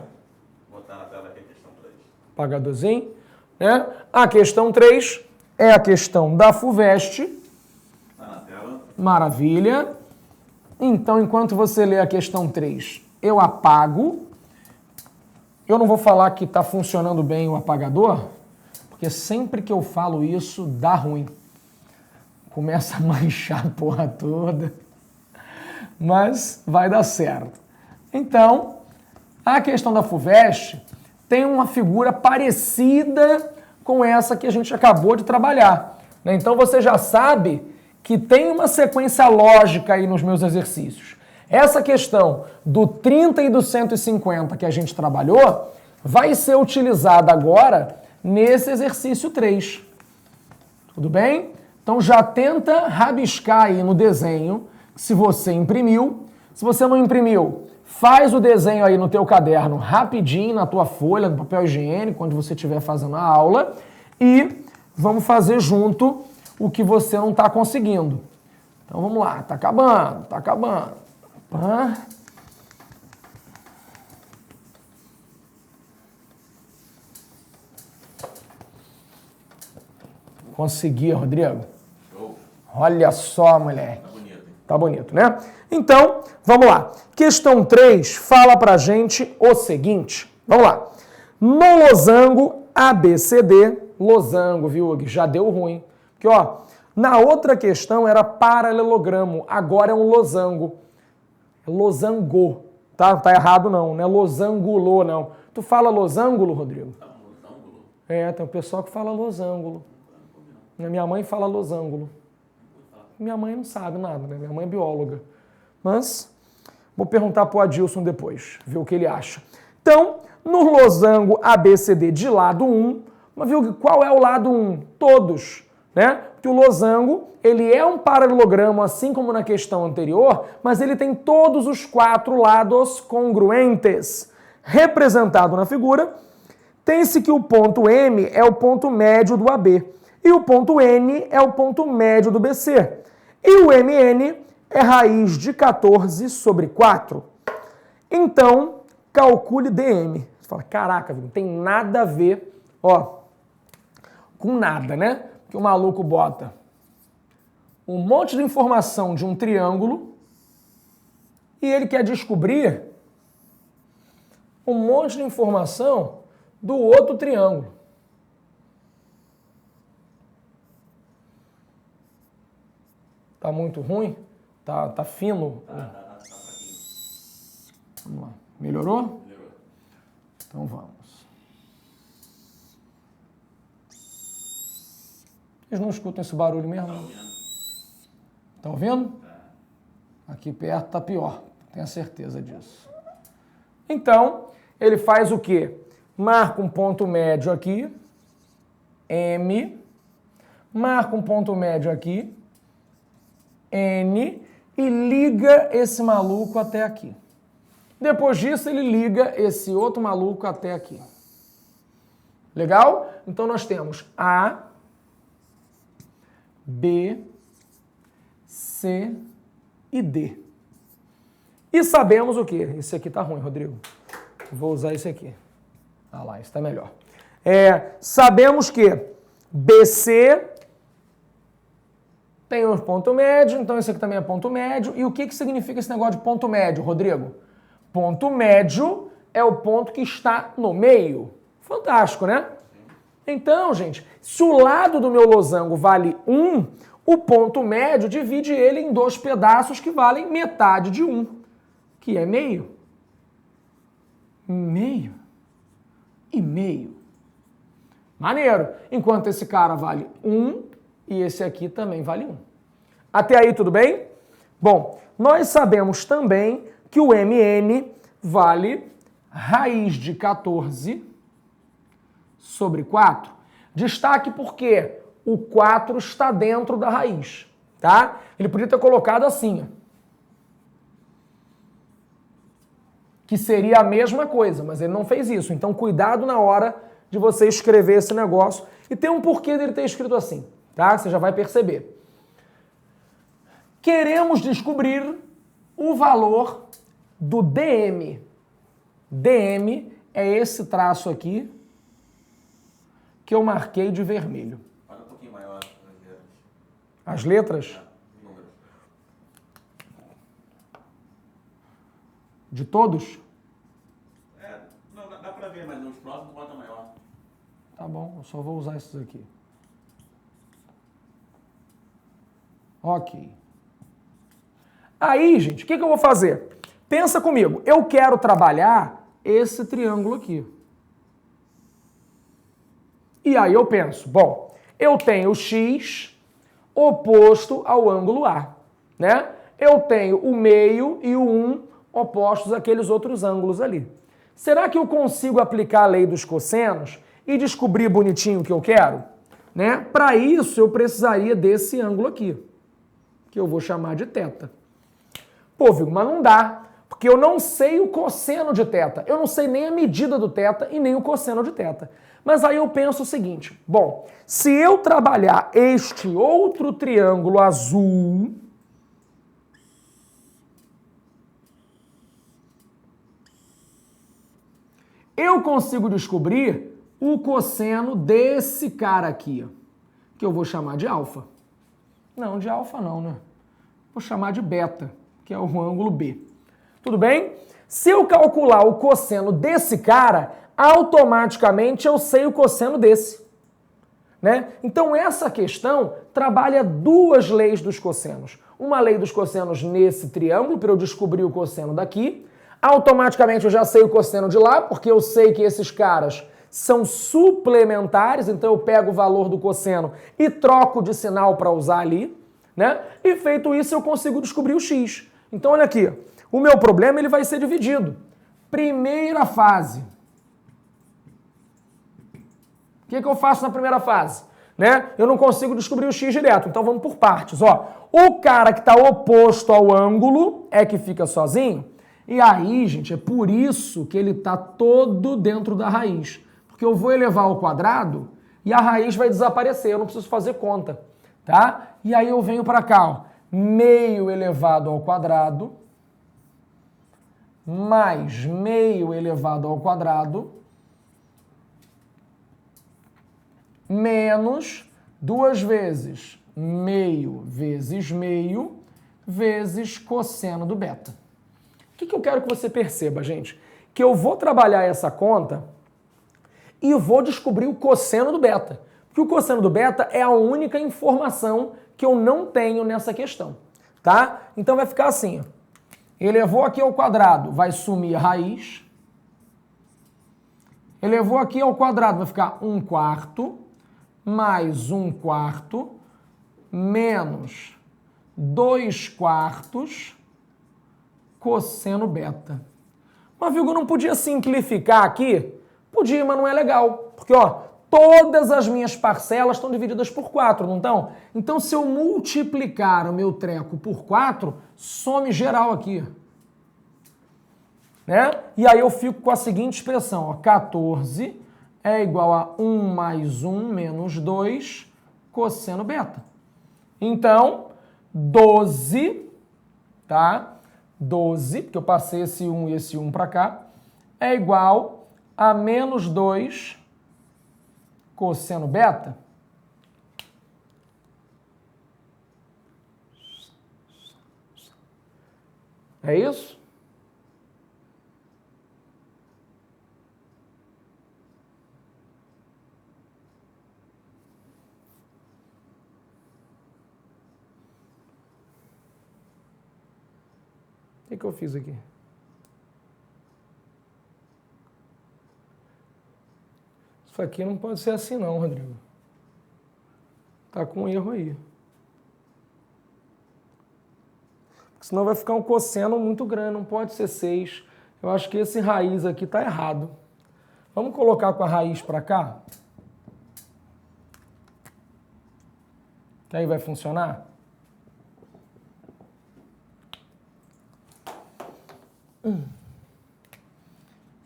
Botar na tela aqui a questão 3. Apagadorzinho, né? A questão 3 é a questão da FUVEST. Tá na tela. Maravilha. Então, enquanto você lê a questão 3, eu apago. Eu não vou falar que está funcionando bem o apagador, porque sempre que eu falo isso, dá ruim. Começa a manchar a porra toda. Mas vai dar certo. Então, a questão da FUVEST tem uma figura parecida com essa que a gente acabou de trabalhar, né? Então, você já sabe que tem uma sequência lógica aí nos meus exercícios. Essa questão do 30 e do 150 que a gente trabalhou vai ser utilizada agora nesse exercício 3. Tudo bem? Então já tenta rabiscar aí no desenho, se você imprimiu. Se você não imprimiu, faz o desenho aí no teu caderno rapidinho, na tua folha, no papel higiênico, quando você estiver fazendo a aula. E vamos fazer junto o que você não está conseguindo. Então vamos lá, tá acabando, tá acabando. Consegui, Rodrigo. Show. Olha só, moleque. Tá bonito, hein? Tá bonito, né? Então, vamos lá. Questão 3 fala pra gente o seguinte. Vamos lá. No losango ABCD, losango, viu, Gui? Já deu ruim. Porque, ó, na outra questão era paralelogramo, agora é um losango. Losango, tá? Tá errado não, não é losangulô, não. Tu fala losângulo, Rodrigo? Losângulo? É, tem um pessoal que fala losângulo. Minha mãe fala losângulo. Minha mãe não sabe nada, né? Minha mãe é bióloga. Mas vou perguntar pro Adilson depois, ver o que ele acha. Então, no losango ABCD de lado 1, mas viu qual é o lado 1? Todos, né? Porque o losango, ele é um paralelogramo, assim como na questão anterior, mas ele tem todos os 4 lados congruentes. Representado na figura, tem-se que o ponto M é o ponto médio do AB e o ponto N é o ponto médio do BC. E o MN é raiz de 14 sobre 4. Então, calcule DM. Você fala, caraca, não tem nada a ver, ó, com nada, né? Que o maluco bota um monte de informação de um triângulo e ele quer descobrir um monte de informação do outro triângulo. Tá muito ruim? Tá fino? Tá fraquinho. Vamos lá. Melhorou? Melhorou. Então vamos. Vocês não escutam esse barulho mesmo? Tá ouvindo? Aqui perto tá pior, tenho certeza disso. Então, ele faz o quê? Marca um ponto médio aqui, M, marca um ponto médio aqui, N, e liga esse maluco até aqui. Depois disso, ele liga esse outro maluco até aqui. Legal? Então, nós temos A, B, C e D. E sabemos o quê? Esse aqui tá ruim, Rodrigo. Vou usar esse aqui. Ah lá, esse tá melhor. Sabemos que BC tem um ponto médio, então esse aqui também é ponto médio. E o que significa esse negócio de ponto médio, Rodrigo? Ponto médio é o ponto que está no meio. Fantástico, né? Então, gente, se o lado do meu losango vale 1, o ponto médio divide ele em 2 pedaços que valem metade de 1, que é meio. Meio e meio. Maneiro. Enquanto esse cara vale 1 e esse aqui também vale 1. Até aí tudo bem? Bom, nós sabemos também que o MN vale raiz de 14 sobre 4. Destaque porque o 4 está dentro da raiz, tá? Ele podia ter colocado assim, ó, que seria a mesma coisa, mas ele não fez isso. Então, cuidado na hora de você escrever esse negócio. E tem um porquê dele ter escrito assim, tá? Você já vai perceber. Queremos descobrir o valor do DM. DM é esse traço aqui que eu marquei de vermelho. Olha um pouquinho maior as letras. As letras? Números. De todos? Não, dá pra ver, mas nos próximos bota maior. Tá bom, eu só vou usar esses aqui. Ok. Aí, gente, o que eu vou fazer? Pensa comigo, eu quero trabalhar esse triângulo aqui. E aí eu penso, bom, eu tenho X, oposto ao ângulo A, né? Eu tenho o meio e o 1 opostos àqueles outros ângulos ali. Será que eu consigo aplicar a lei dos cossenos e descobrir bonitinho o que eu quero? Né? Para isso, eu precisaria desse ângulo aqui, que eu vou chamar de θ. Pô, Vigo, mas não dá, porque eu não sei o cosseno de θ. Eu não sei nem a medida do θ e nem o cosseno de θ. Mas aí eu penso o seguinte, bom, se eu trabalhar este outro triângulo azul, eu consigo descobrir o cosseno desse cara aqui, que eu vou chamar de alfa. Não, de alfa não, né? Vou chamar de beta, que é o ângulo B. Tudo bem? Se eu calcular o cosseno desse cara, automaticamente eu sei o cosseno desse. Né? Então essa questão trabalha duas leis dos cossenos. Uma lei dos cossenos nesse triângulo, para eu descobrir o cosseno daqui. Automaticamente eu já sei o cosseno de lá, porque eu sei que esses caras são suplementares, então eu pego o valor do cosseno e troco de sinal para usar ali, né? E feito isso eu consigo descobrir o x. Então olha aqui, o meu problema ele vai ser dividido. Primeira fase. O que eu faço na primeira fase? Né? Eu não consigo descobrir o x direto, então vamos por partes. Ó, o cara que está oposto ao ângulo é que fica sozinho. E aí, gente, é por isso que ele está todo dentro da raiz. Porque eu vou elevar ao quadrado e a raiz vai desaparecer, eu não preciso fazer conta, tá? E aí eu venho para cá, ó, meio elevado ao quadrado mais meio elevado ao quadrado menos 2 vezes meio vezes cosseno do beta. O que eu quero que você perceba, gente? Que eu vou trabalhar essa conta e vou descobrir o cosseno do beta. Porque o cosseno do beta é a única informação que eu não tenho nessa questão, tá? Então vai ficar assim, ó. Elevou aqui ao quadrado, vai sumir a raiz. Elevou aqui ao quadrado, vai ficar 1/4 mais 1/4 menos 2/4 cosseno beta. Mas, Vigo, eu não podia simplificar aqui? Podia, mas não é legal. Porque, ó, todas as minhas parcelas estão divididas por 4, não estão? Então, se eu multiplicar o meu treco por 4, some geral aqui. Né? E aí eu fico com a seguinte expressão, ó, 14 é igual a 1 mais 1 menos 2 cosseno beta. Então, 12, tá? 12, porque eu passei esse 1 e esse 1 para cá, é igual a menos 2 cosseno beta. É isso? O que eu fiz aqui? Isso aqui não pode ser assim não, Rodrigo. Tá com um erro aí. Porque senão vai ficar um cosseno muito grande, não pode ser 6. Eu acho que esse raiz aqui tá errado. Vamos colocar com a raiz para cá? Que aí vai funcionar?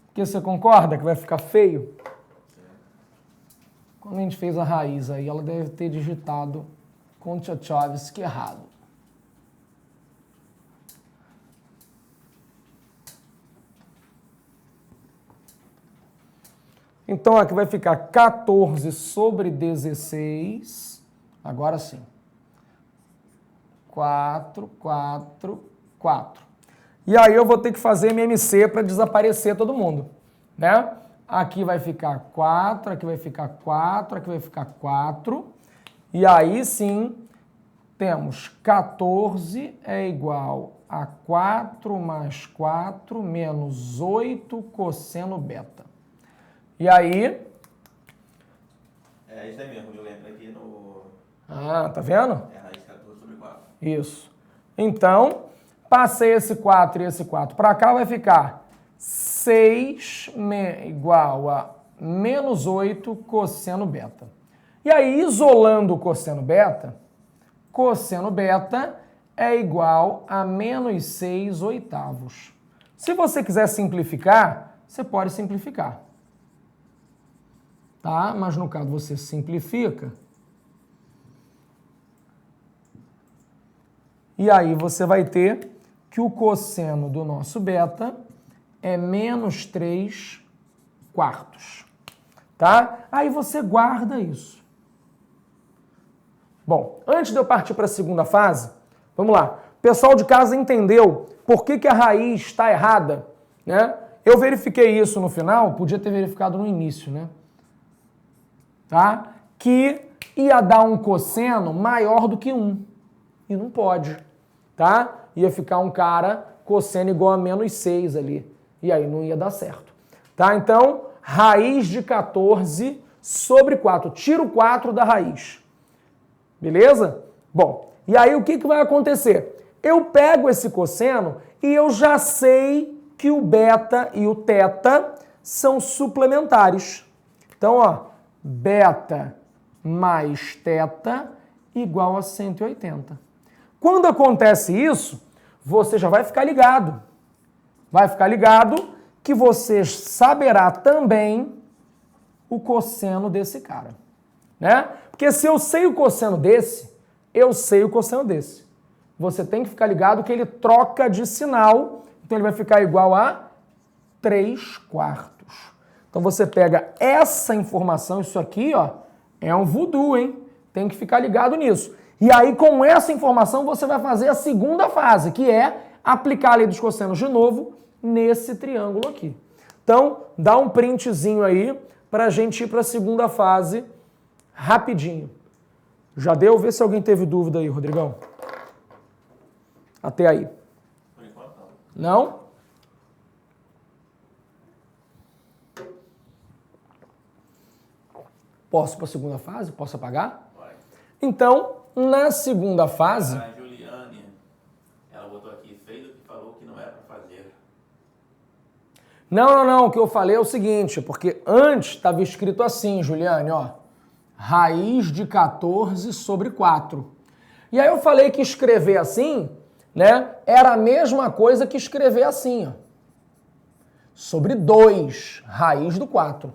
Porque você concorda que vai ficar feio? Quando a gente fez a raiz aí, ela deve ter digitado Kontchachovsky errado. Então aqui vai ficar 14 sobre 16. Agora sim. 4, 4, 4. E aí eu vou ter que fazer MMC para desaparecer todo mundo, né? Aqui vai ficar 4, aqui vai ficar 4, aqui vai ficar 4. E aí sim, temos 14 é igual a 4 mais 4 menos 8 cosseno beta. E aí... É isso aí mesmo, eu lembro aqui no... Ah, tá vendo? É raiz de 14 sobre 4. Isso. Então, passei esse 4 e esse 4 para cá, vai ficar 6 igual a menos 8 cosseno beta. E aí, isolando o cosseno beta é igual a menos 6 oitavos. Se você quiser simplificar, você pode simplificar. Tá? Mas no caso você simplifica. E aí você vai ter que o cosseno do nosso beta é menos 3 quartos. Tá? Aí você guarda isso. Bom, antes de eu partir para a segunda fase, vamos lá. O pessoal de casa entendeu por que a raiz está errada, né? Eu verifiquei isso no final, podia ter verificado no início, né? Tá? Que ia dar um cosseno maior do que 1. E não pode, tá? Ia ficar um cara cosseno igual a menos 6 ali. E aí não ia dar certo. Tá? Então, raiz de 14 sobre 4. Tira o 4 da raiz. Beleza? Bom, e aí o que vai acontecer? Eu pego esse cosseno e eu já sei que o beta e o teta são suplementares. Então, ó, beta mais teta igual a 180. Quando acontece isso, você já vai ficar ligado. Vai ficar ligado que você saberá também o cosseno desse cara, né? Porque se eu sei o cosseno desse, eu sei o cosseno desse. Você tem que ficar ligado que ele troca de sinal, então ele vai ficar igual a 3 quartos. Então você pega essa informação, isso aqui, ó, é um voodoo, hein? Tem que ficar ligado nisso. E aí, com essa informação, você vai fazer a segunda fase, que é aplicar a lei dos cossenos de novo nesse triângulo aqui. Então, dá um printzinho aí para a gente ir para a segunda fase rapidinho. Já deu? Vê se alguém teve dúvida aí, Rodrigão. Até aí. Por enquanto não. Não? Posso para a segunda fase? Posso apagar? Vai. Então, na segunda fase... A Juliane, ela botou aqui, fez o que falou que não era para fazer. Não. O que eu falei é o seguinte, porque antes estava escrito assim, Juliane, ó. Raiz de 14 sobre 4. E aí eu falei que escrever assim, né, era a mesma coisa que escrever assim, ó. Sobre 2, raiz do 4.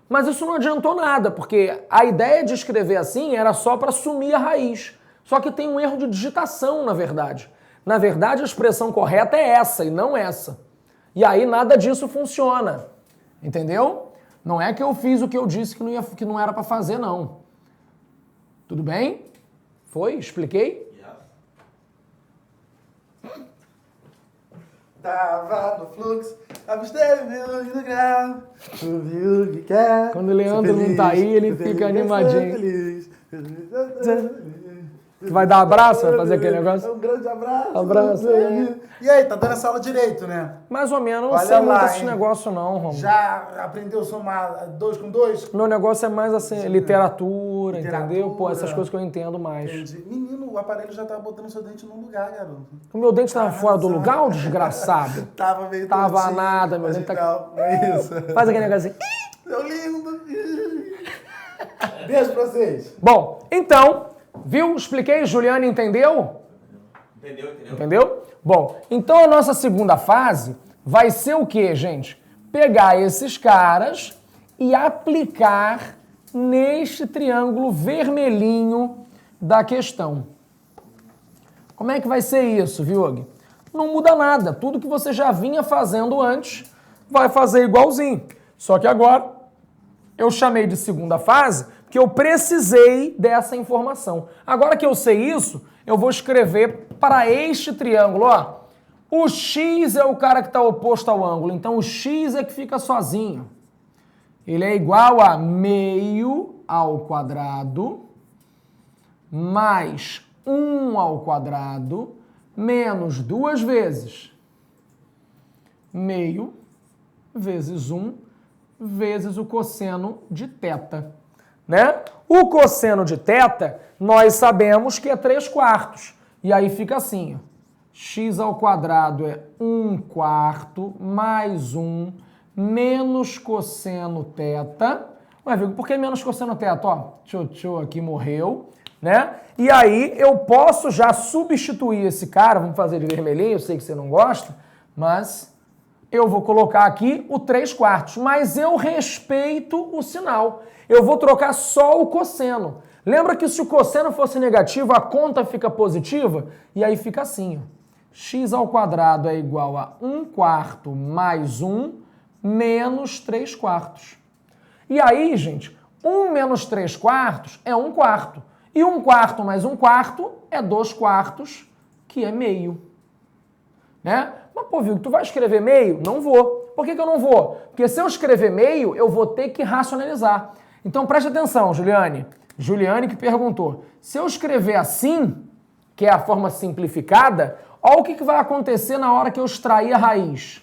Mas isso não adiantou nada, porque a ideia de escrever assim era só para sumir a raiz. Só que tem um erro de digitação, na verdade. Na verdade, a expressão correta é essa e não essa. E aí nada disso funciona. Entendeu? Não é que eu fiz o que eu disse que não era para fazer, não. Tudo bem? Foi? Expliquei? Tava no fluxo, avistei o meu no grau, tu viu o que quer. Quando o Leandro não tá aí, ele fica animadinho. Tu vai dar abraço? Vai fazer aquele negócio? Um grande abraço. Abraço. E aí, tá dando essa aula direito, né? Mais ou menos, não Olha sei muito lá, esses hein? negócios não, Romulo. Já aprendeu a somar 2 com 2? Meu negócio é mais assim, literatura, entendeu? Literatura. Pô, essas coisas que eu entendo mais. Menino, o aparelho já tava botando seu dente no lugar, garoto. O meu dente tava fora do lugar, ô desgraçado? Tava meio Tava tortinho, nada, meu mas dente tá... então, é isso. Faz aquele negócio assim. Seu lindo. Beijo pra vocês. Bom, então, viu? Expliquei, Juliana entendeu? Entendeu? Entendeu? Bom, então a nossa segunda fase vai ser o quê, gente? Pegar esses caras e aplicar neste triângulo vermelhinho da questão. Como é que vai ser isso, Viog? Não muda nada. Tudo que você já vinha fazendo antes vai fazer igualzinho. Só que agora eu chamei de segunda fase porque eu precisei dessa informação. Agora que eu sei isso, eu vou escrever para este triângulo, ó. O x é o cara que está oposto ao ângulo, então o x é que fica sozinho. Ele é igual a meio ao quadrado mais 1 ao quadrado menos 2 vezes meio vezes 1 vezes o cosseno de θ. né? O cosseno de θ, nós sabemos que é 3/4. E aí fica assim, ó. X ao quadrado é 1/4 mais 1 menos cosseno θ. Ué, Vigo, por que menos cosseno θ? Ó, tchô aqui morreu, né? E aí eu posso já substituir esse cara, vamos fazer de vermelhinho, eu sei que você não gosta, mas eu vou colocar aqui o 3/4, mas eu respeito o sinal. Eu vou trocar só o cosseno. Lembra que se o cosseno fosse negativo, a conta fica positiva? E aí fica assim, ó. X ao quadrado é igual a 1/4 mais 1 menos 3/4. E aí, gente, 1 menos 3/4 é 1/4. E 1/4 mais 1/4 é 2/4, que é meio. Né? Mas, pô, Vigo, tu vai escrever meio? Não vou. Por que eu não vou? Porque se eu escrever meio, eu vou ter que racionalizar. Então, preste atenção, Juliane. Juliane que perguntou. Se eu escrever assim, que é a forma simplificada, olha o que vai acontecer na hora que eu extrair a raiz.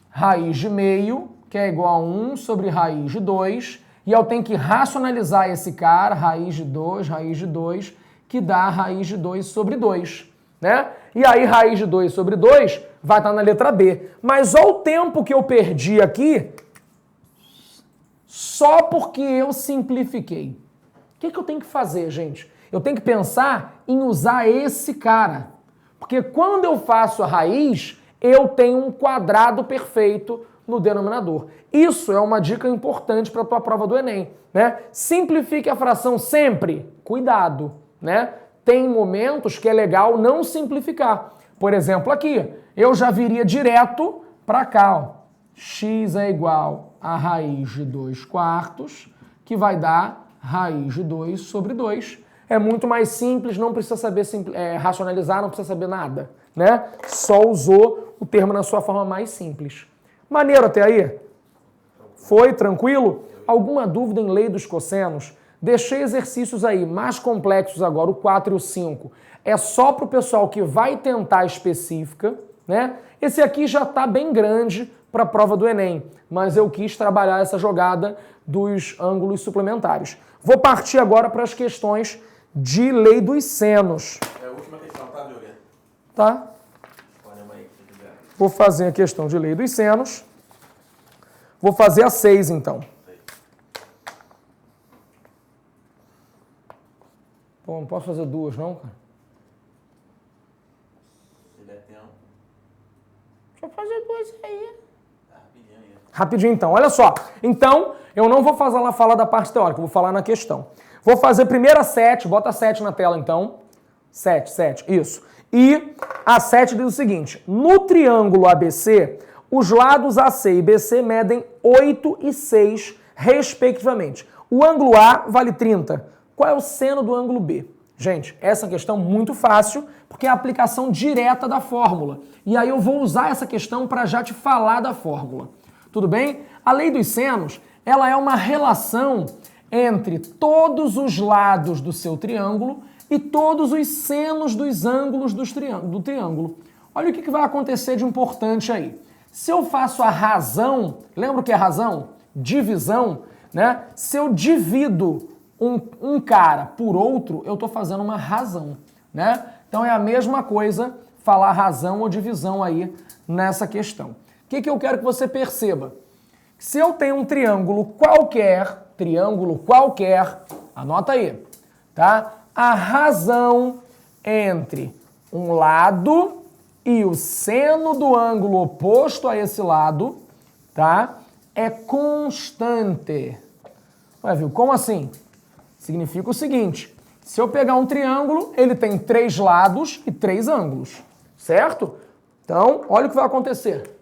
Raiz de meio, que é igual a 1 sobre raiz de 2, e eu tenho que racionalizar esse cara, raiz de 2, que dá raiz de 2 sobre 2, né? E aí raiz de 2 sobre 2 vai estar na letra B. Mas olha o tempo que eu perdi aqui, só porque eu simplifiquei. O que eu tenho que fazer, gente? Eu tenho que pensar em usar esse cara. Porque quando eu faço a raiz, eu tenho um quadrado perfeito no denominador. Isso é uma dica importante para a tua prova do Enem, né? Simplifique a fração sempre. Cuidado, né? Tem momentos que é legal não simplificar. Por exemplo, aqui, eu já viria direto para cá, ó. X é igual a raiz de 2/4, que vai dar raiz de 2 sobre 2. É muito mais simples, não precisa saber racionalizar, não precisa saber nada, né? Só usou o termo na sua forma mais simples. Maneiro até aí? Foi? Tranquilo? Alguma dúvida em lei dos cossenos? Deixei exercícios aí mais complexos agora, o 4 e o 5. É só para o pessoal que vai tentar específica, né? Esse aqui já está bem grande para a prova do Enem, mas eu quis trabalhar essa jogada dos ângulos suplementares. Vou partir agora para as questões de lei dos senos. É a última questão, tá, Júlia? Tá? Olha aí, se quiser. Vou fazer a questão de lei dos senos. Vou fazer a 6, então. Pô, não posso fazer duas, não, cara? Se der tempo. Deixa eu fazer duas aí. Tá rapidinho aí. Rapidinho, então. Olha só. Então, eu não vou falar da parte teórica, vou falar na questão. Vou fazer primeiro a 7, bota 7 na tela, então. 7, isso. E a 7 diz o seguinte, no triângulo ABC, os lados AC e BC medem 8 e 6, respectivamente. O ângulo A vale 30. Qual é o seno do ângulo B? Gente, essa questão é muito fácil, porque é a aplicação direta da fórmula. E aí eu vou usar essa questão para já te falar da fórmula. Tudo bem? A lei dos senos, ela é uma relação entre todos os lados do seu triângulo e todos os senos dos ângulos do triângulo. Olha o que vai acontecer de importante aí. Se eu faço a razão, lembra o que é razão? Divisão, né? Se eu divido um cara por outro, eu estou fazendo uma razão, né? Então é a mesma coisa falar razão ou divisão aí nessa questão. O que eu quero que você perceba? Se eu tenho um triângulo qualquer, anota aí, tá? A razão entre um lado e o seno do ângulo oposto a esse lado, tá? É constante. Ué, viu? Como assim? Significa o seguinte, se eu pegar um triângulo, ele tem 3 lados e 3 ângulos, certo? Então, olha o que vai acontecer.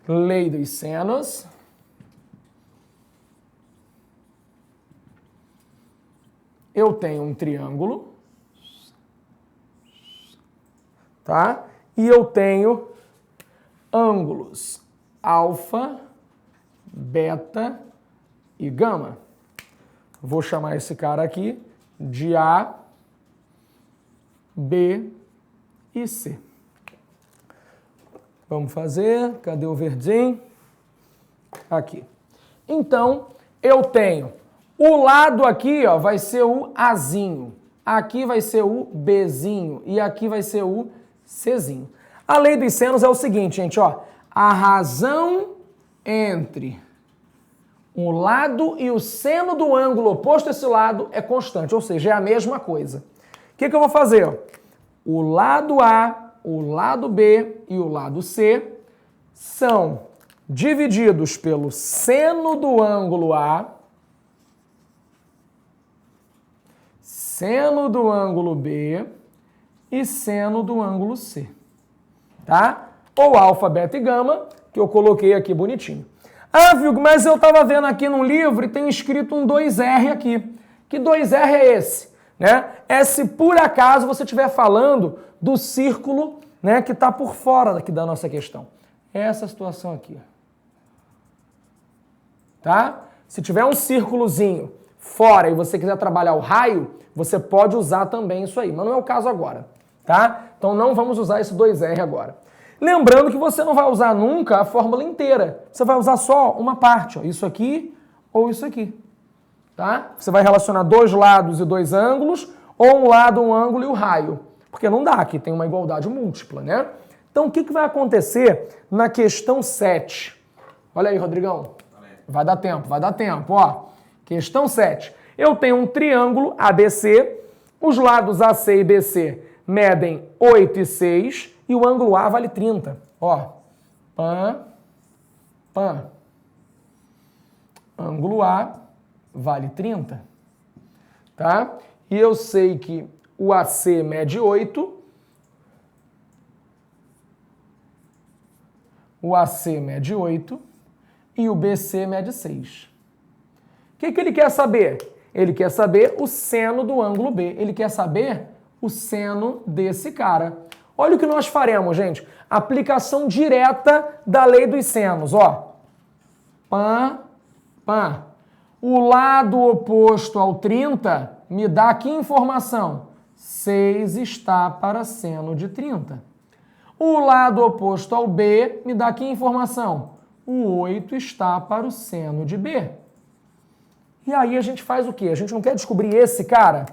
Lei dos senos. Eu tenho um triângulo, tá? E eu tenho ângulos alfa, beta e gama. Vou chamar esse cara aqui de A, B e C. Vamos fazer, cadê o verdinho? Aqui. Então, eu tenho O lado aqui, ó, vai ser o Azinho. Aqui vai ser o Bzinho. E aqui vai ser o Czinho. A lei dos senos é o seguinte, gente, ó. A razão entre o lado e o seno do ângulo oposto a esse lado é constante, ou seja, é a mesma coisa. O que eu vou fazer? Ó? O lado A, o lado B e o lado C são divididos pelo seno do ângulo A, seno do ângulo B e seno do ângulo C. Tá? Ou alfa, beta e gama, que eu coloquei aqui bonitinho. Ah, Vilgo, mas eu estava vendo aqui num livro e tem escrito um 2R aqui. Que 2R é esse? Né? É se por acaso você estiver falando do círculo, né, que está por fora daqui da nossa questão. É essa situação aqui. Tá? Se tiver um círculozinho fora e você quiser trabalhar o raio, você pode usar também isso aí, mas não é o caso agora. Tá? Então não vamos usar esse 2R agora. Lembrando que você não vai usar nunca a fórmula inteira. Você vai usar só uma parte, ó, isso aqui ou isso aqui. Tá? Você vai relacionar dois lados e dois ângulos, ou um lado, um ângulo e o raio. Porque não dá, aqui tem uma igualdade múltipla, né? Então o que vai acontecer na questão 7? Olha aí, Rodrigão. Vai dar tempo, ó. Questão 7. Eu tenho um triângulo ABC, os lados AC e BC medem 8 e 6, e o ângulo A vale 30. Ó, pã. Ângulo A vale 30. Tá? E eu sei que o AC mede 8. O AC mede 8 e o BC mede 6. O que ele quer saber? Ele quer saber o seno do ângulo B. Ele quer saber o seno desse cara. Olha o que nós faremos, gente. Aplicação direta da lei dos senos, ó. Pã. O lado oposto ao 30 me dá que informação? 6 está para seno de 30. O lado oposto ao B me dá que informação? O 8 está para o seno de B. E aí a gente faz o quê? A gente não quer descobrir esse cara?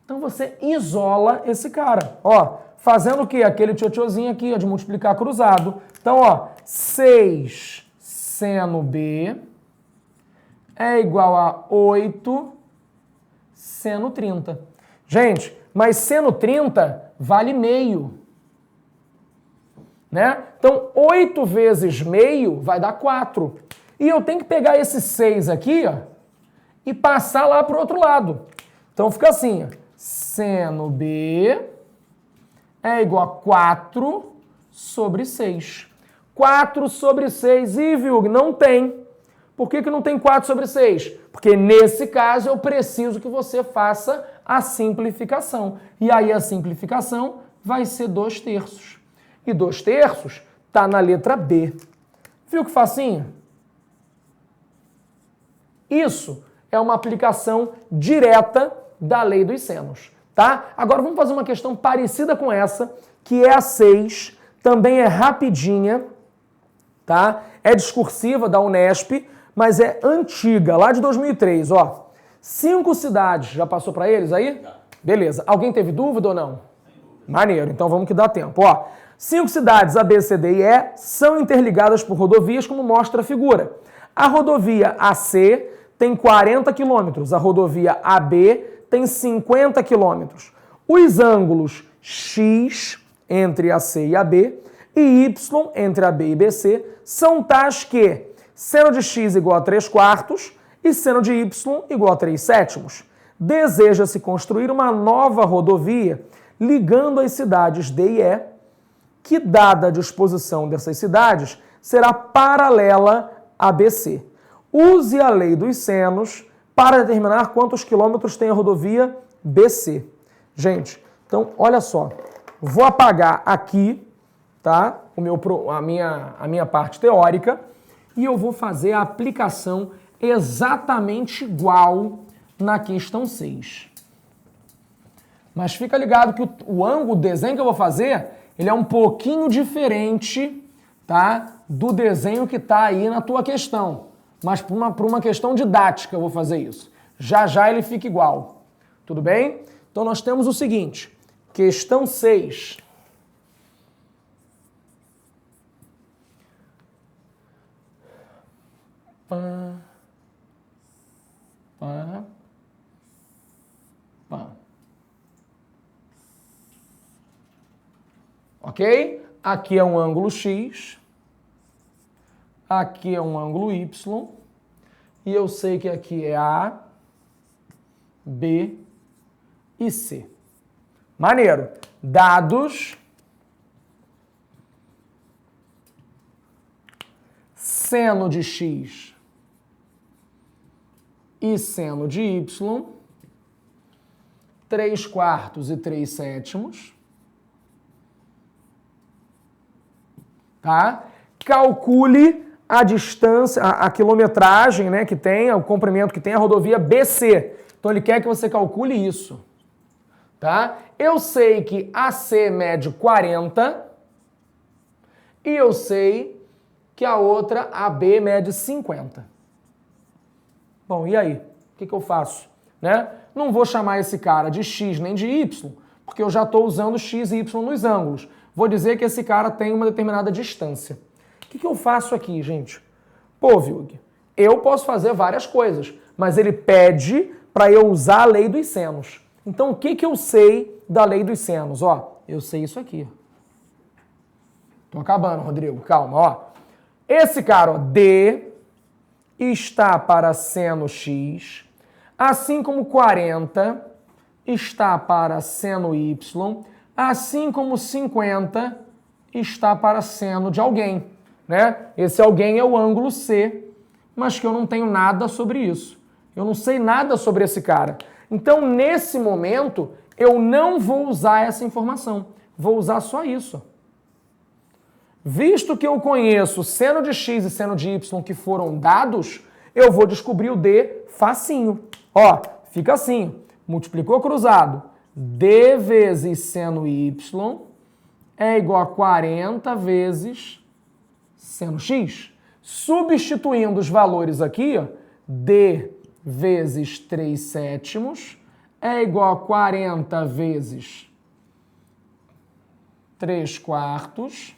Então você isola esse cara. Ó, fazendo o quê? Aquele tchotchozinho aqui, ó, de multiplicar cruzado. Então, ó, 6 seno B é igual a 8 seno 30. Gente, mas seno 30 vale meio. Né? Então, 8 vezes meio vai dar 4. E eu tenho que pegar esse 6 aqui, ó, e passar lá para o outro lado. Então fica assim, ó. Seno B é igual a 4 sobre 6. 4 sobre 6. E, Vilg, não tem. Por que não tem 4 sobre 6? Porque nesse caso eu preciso que você faça a simplificação. E aí a simplificação vai ser 2/3. E 2/3 está na letra B. Viu que facinho? Isso é uma aplicação direta da lei dos senos, tá? Agora vamos fazer uma questão parecida com essa, que é a 6, também é rapidinha, tá? É discursiva da Unesp, mas é antiga, lá de 2003, ó. 5 cidades, já passou para eles aí? Já. Beleza. Alguém teve dúvida ou não? Sem dúvida. Maneiro, então vamos que dá tempo, ó. 5 cidades, A, B, C, D e E, são interligadas por rodovias, como mostra a figura. A rodovia AC tem 40 quilômetros, a rodovia AB tem 50 quilômetros. Os ângulos X entre AC e AB e Y entre AB e BC são tais que seno de X igual a 3/4 e seno de Y igual a 3/7. Deseja-se construir uma nova rodovia ligando as cidades D e E, que, dada a disposição dessas cidades, será paralela a BC. Use a lei dos senos para determinar quantos quilômetros tem a rodovia BC. Gente, então, olha só. Vou apagar aqui, tá? A minha parte teórica e eu vou fazer a aplicação exatamente igual na questão 6. Mas fica ligado que o ângulo, o desenho que eu vou fazer, ele é um pouquinho diferente, tá? Do desenho que está aí na tua questão. Mas por uma questão didática eu vou fazer isso. Já já ele fica igual. Tudo bem? Então nós temos o seguinte, questão 6. Ok? Aqui é um ângulo X, aqui é um ângulo Y, e eu sei que aqui é A, B e C. Maneiro. Dados seno de X e seno de Y, 3/4 e 3/7. Tá? Calcule a distância, a quilometragem, né, que tem, o comprimento que tem a rodovia BC. Então ele quer que você calcule isso. Tá? Eu sei que AC mede 40 e eu sei que a outra, AB, mede 50. Bom, e aí? O que eu faço? Né? Não vou chamar esse cara de X nem de Y, porque eu já estou usando X e Y nos ângulos. Vou dizer que esse cara tem uma determinada distância. O que eu faço aqui, gente? Pô, Vilg, eu posso fazer várias coisas, mas ele pede para eu usar a lei dos senos. Então, o que eu sei da lei dos senos? Ó, eu sei isso aqui. Tô acabando, Rodrigo, calma, ó. Esse cara, ó, D está para seno X, assim como 40 está para seno Y, assim como 50 está para seno de alguém, né? Esse alguém é o ângulo C, mas que eu não tenho nada sobre isso. Eu não sei nada sobre esse cara. Então, nesse momento, eu não vou usar essa informação. Vou usar só isso. Visto que eu conheço seno de X e seno de Y que foram dados, eu vou descobrir o D facinho. Ó, fica assim. Multiplicou cruzado. D vezes seno Y é igual a 40 vezes seno X. Substituindo os valores aqui, ó, D vezes 3/7 é igual a 40 vezes 3/4,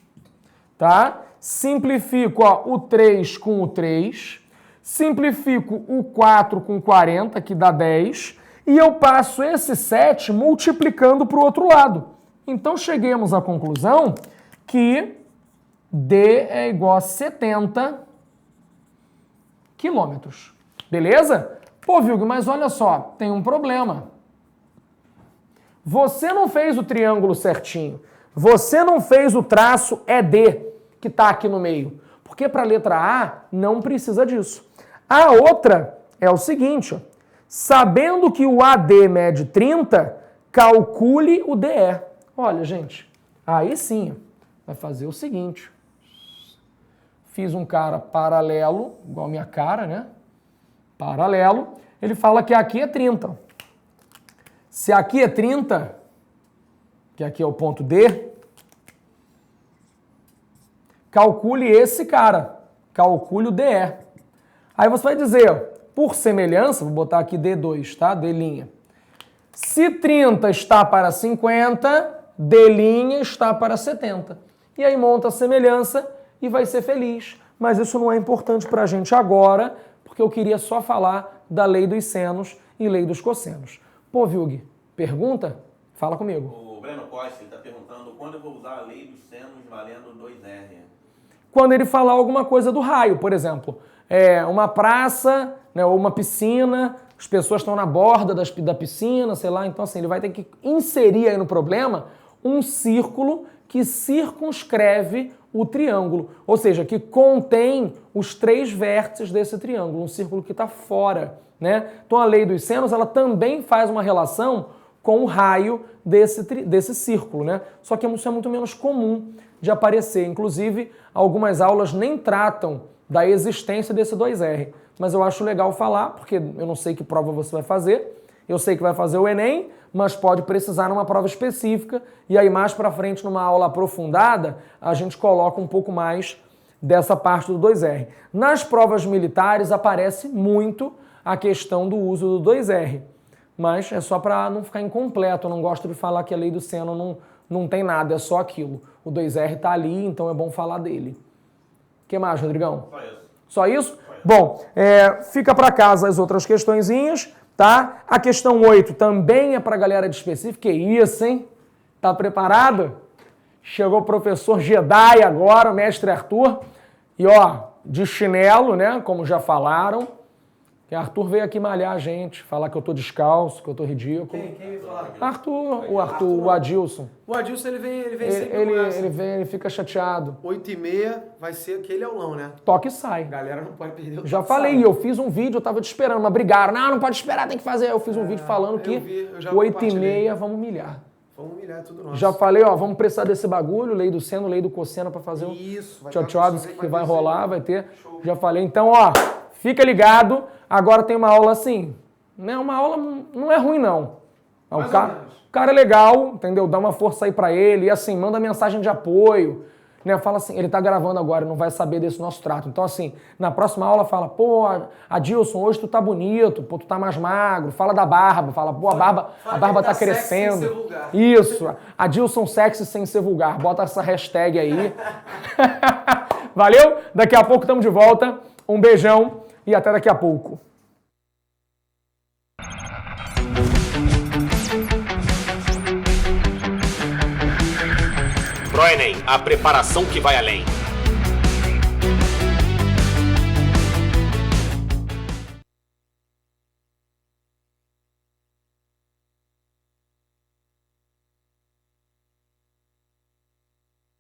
tá? Simplifico, ó, o 3 com o 3, simplifico o 4 com 40, que dá 10, e eu passo esse 7 multiplicando para o outro lado. Então, chegamos à conclusão que D é igual a 70 quilômetros. Beleza? Pô, Vilg, mas olha só, tem um problema. Você não fez o triângulo certinho. Você não fez o traço ED, que está aqui no meio. Porque para a letra A, não precisa disso. A outra é o seguinte, ó. Sabendo que o AD mede 30, calcule o DE. Olha, gente, aí sim, vai fazer o seguinte. Fiz um cara paralelo, igual a minha cara, né? Paralelo. Ele fala que aqui é 30. Se aqui é 30, que aqui é o ponto D, calcule esse cara. Calcule o DE. Aí você vai dizer, ó, por semelhança, vou botar aqui D2, tá? D'. Se 30 está para 50, D' está para 70. E aí monta a semelhança e vai ser feliz. Mas isso não é importante para a gente agora, porque eu queria só falar da lei dos senos e lei dos cossenos. Pô, Vilg, pergunta? Fala comigo. O Breno Costa está perguntando quando eu vou usar a lei dos senos valendo 2R. Quando ele falar alguma coisa do raio, por exemplo. Uma praça, né, ou uma piscina, as pessoas estão na borda da piscina, sei lá, então assim, ele vai ter que inserir aí no problema um círculo que circunscreve o triângulo, ou seja, que contém os 3 vértices desse triângulo, um círculo que está fora, né? Então a lei dos senos, ela também faz uma relação com o raio desse círculo, né? Só que isso é muito menos comum de aparecer, inclusive algumas aulas nem tratam da existência desse 2R, mas eu acho legal falar, porque eu não sei que prova você vai fazer, eu sei que vai fazer o Enem, mas pode precisar numa prova específica, e aí mais para frente, numa aula aprofundada, a gente coloca um pouco mais dessa parte do 2R. Nas provas militares aparece muito a questão do uso do 2R, mas é só para não ficar incompleto. Eu não gosto de falar que a lei do seno não tem nada, é só aquilo. O 2R está ali, então é bom falar dele. O que mais, Rodrigão? Só isso. Só isso? Bom, fica para casa as outras questõezinhas, tá? A questão 8 também é para a galera de específico. Que isso, hein? Tá preparado? Chegou o professor Jedi agora, o mestre Arthur. E ó, de chinelo, né? Como já falaram. Que Arthur veio aqui malhar a gente, falar que eu tô descalço, que eu tô ridículo. Quem veio falar? O Adilson. O Adilson, ele vem sempre Ele fica chateado. 8h30 vai ser aquele aulão, né? Toca e sai. Galera não pode perder o Já toque, falei, sabe? eu fiz um vídeo, eu tava te esperando, mas brigaram. Não pode esperar, tem que fazer. Eu fiz um vídeo falando que eu já 8h30 vamos humilhar. Vamos humilhar tudo nosso. Já falei, ó, vamos precisar desse bagulho, lei do seno, lei do cosseno pra fazer Isso, vai Tchotchobs que vai rolar, vai ter. Show. Já falei, então, ó, fica ligado. Agora tem uma aula assim, né? Uma aula não é ruim, não. O cara é legal, entendeu? Dá uma força aí pra ele, e assim, manda mensagem de apoio, né? Fala assim, ele tá gravando agora, não vai saber desse nosso trato. Então, assim, na próxima aula fala, pô, Adilson, hoje tu tá bonito, pô, tu tá mais magro. Fala da barba, fala, pô, a barba tá crescendo. Sem ser vulgar. Isso, Adilson sexy sem ser vulgar. Bota essa hashtag aí. Valeu? Daqui a pouco estamos de volta. Um beijão e até daqui a pouco. ProEnem, a preparação que vai além.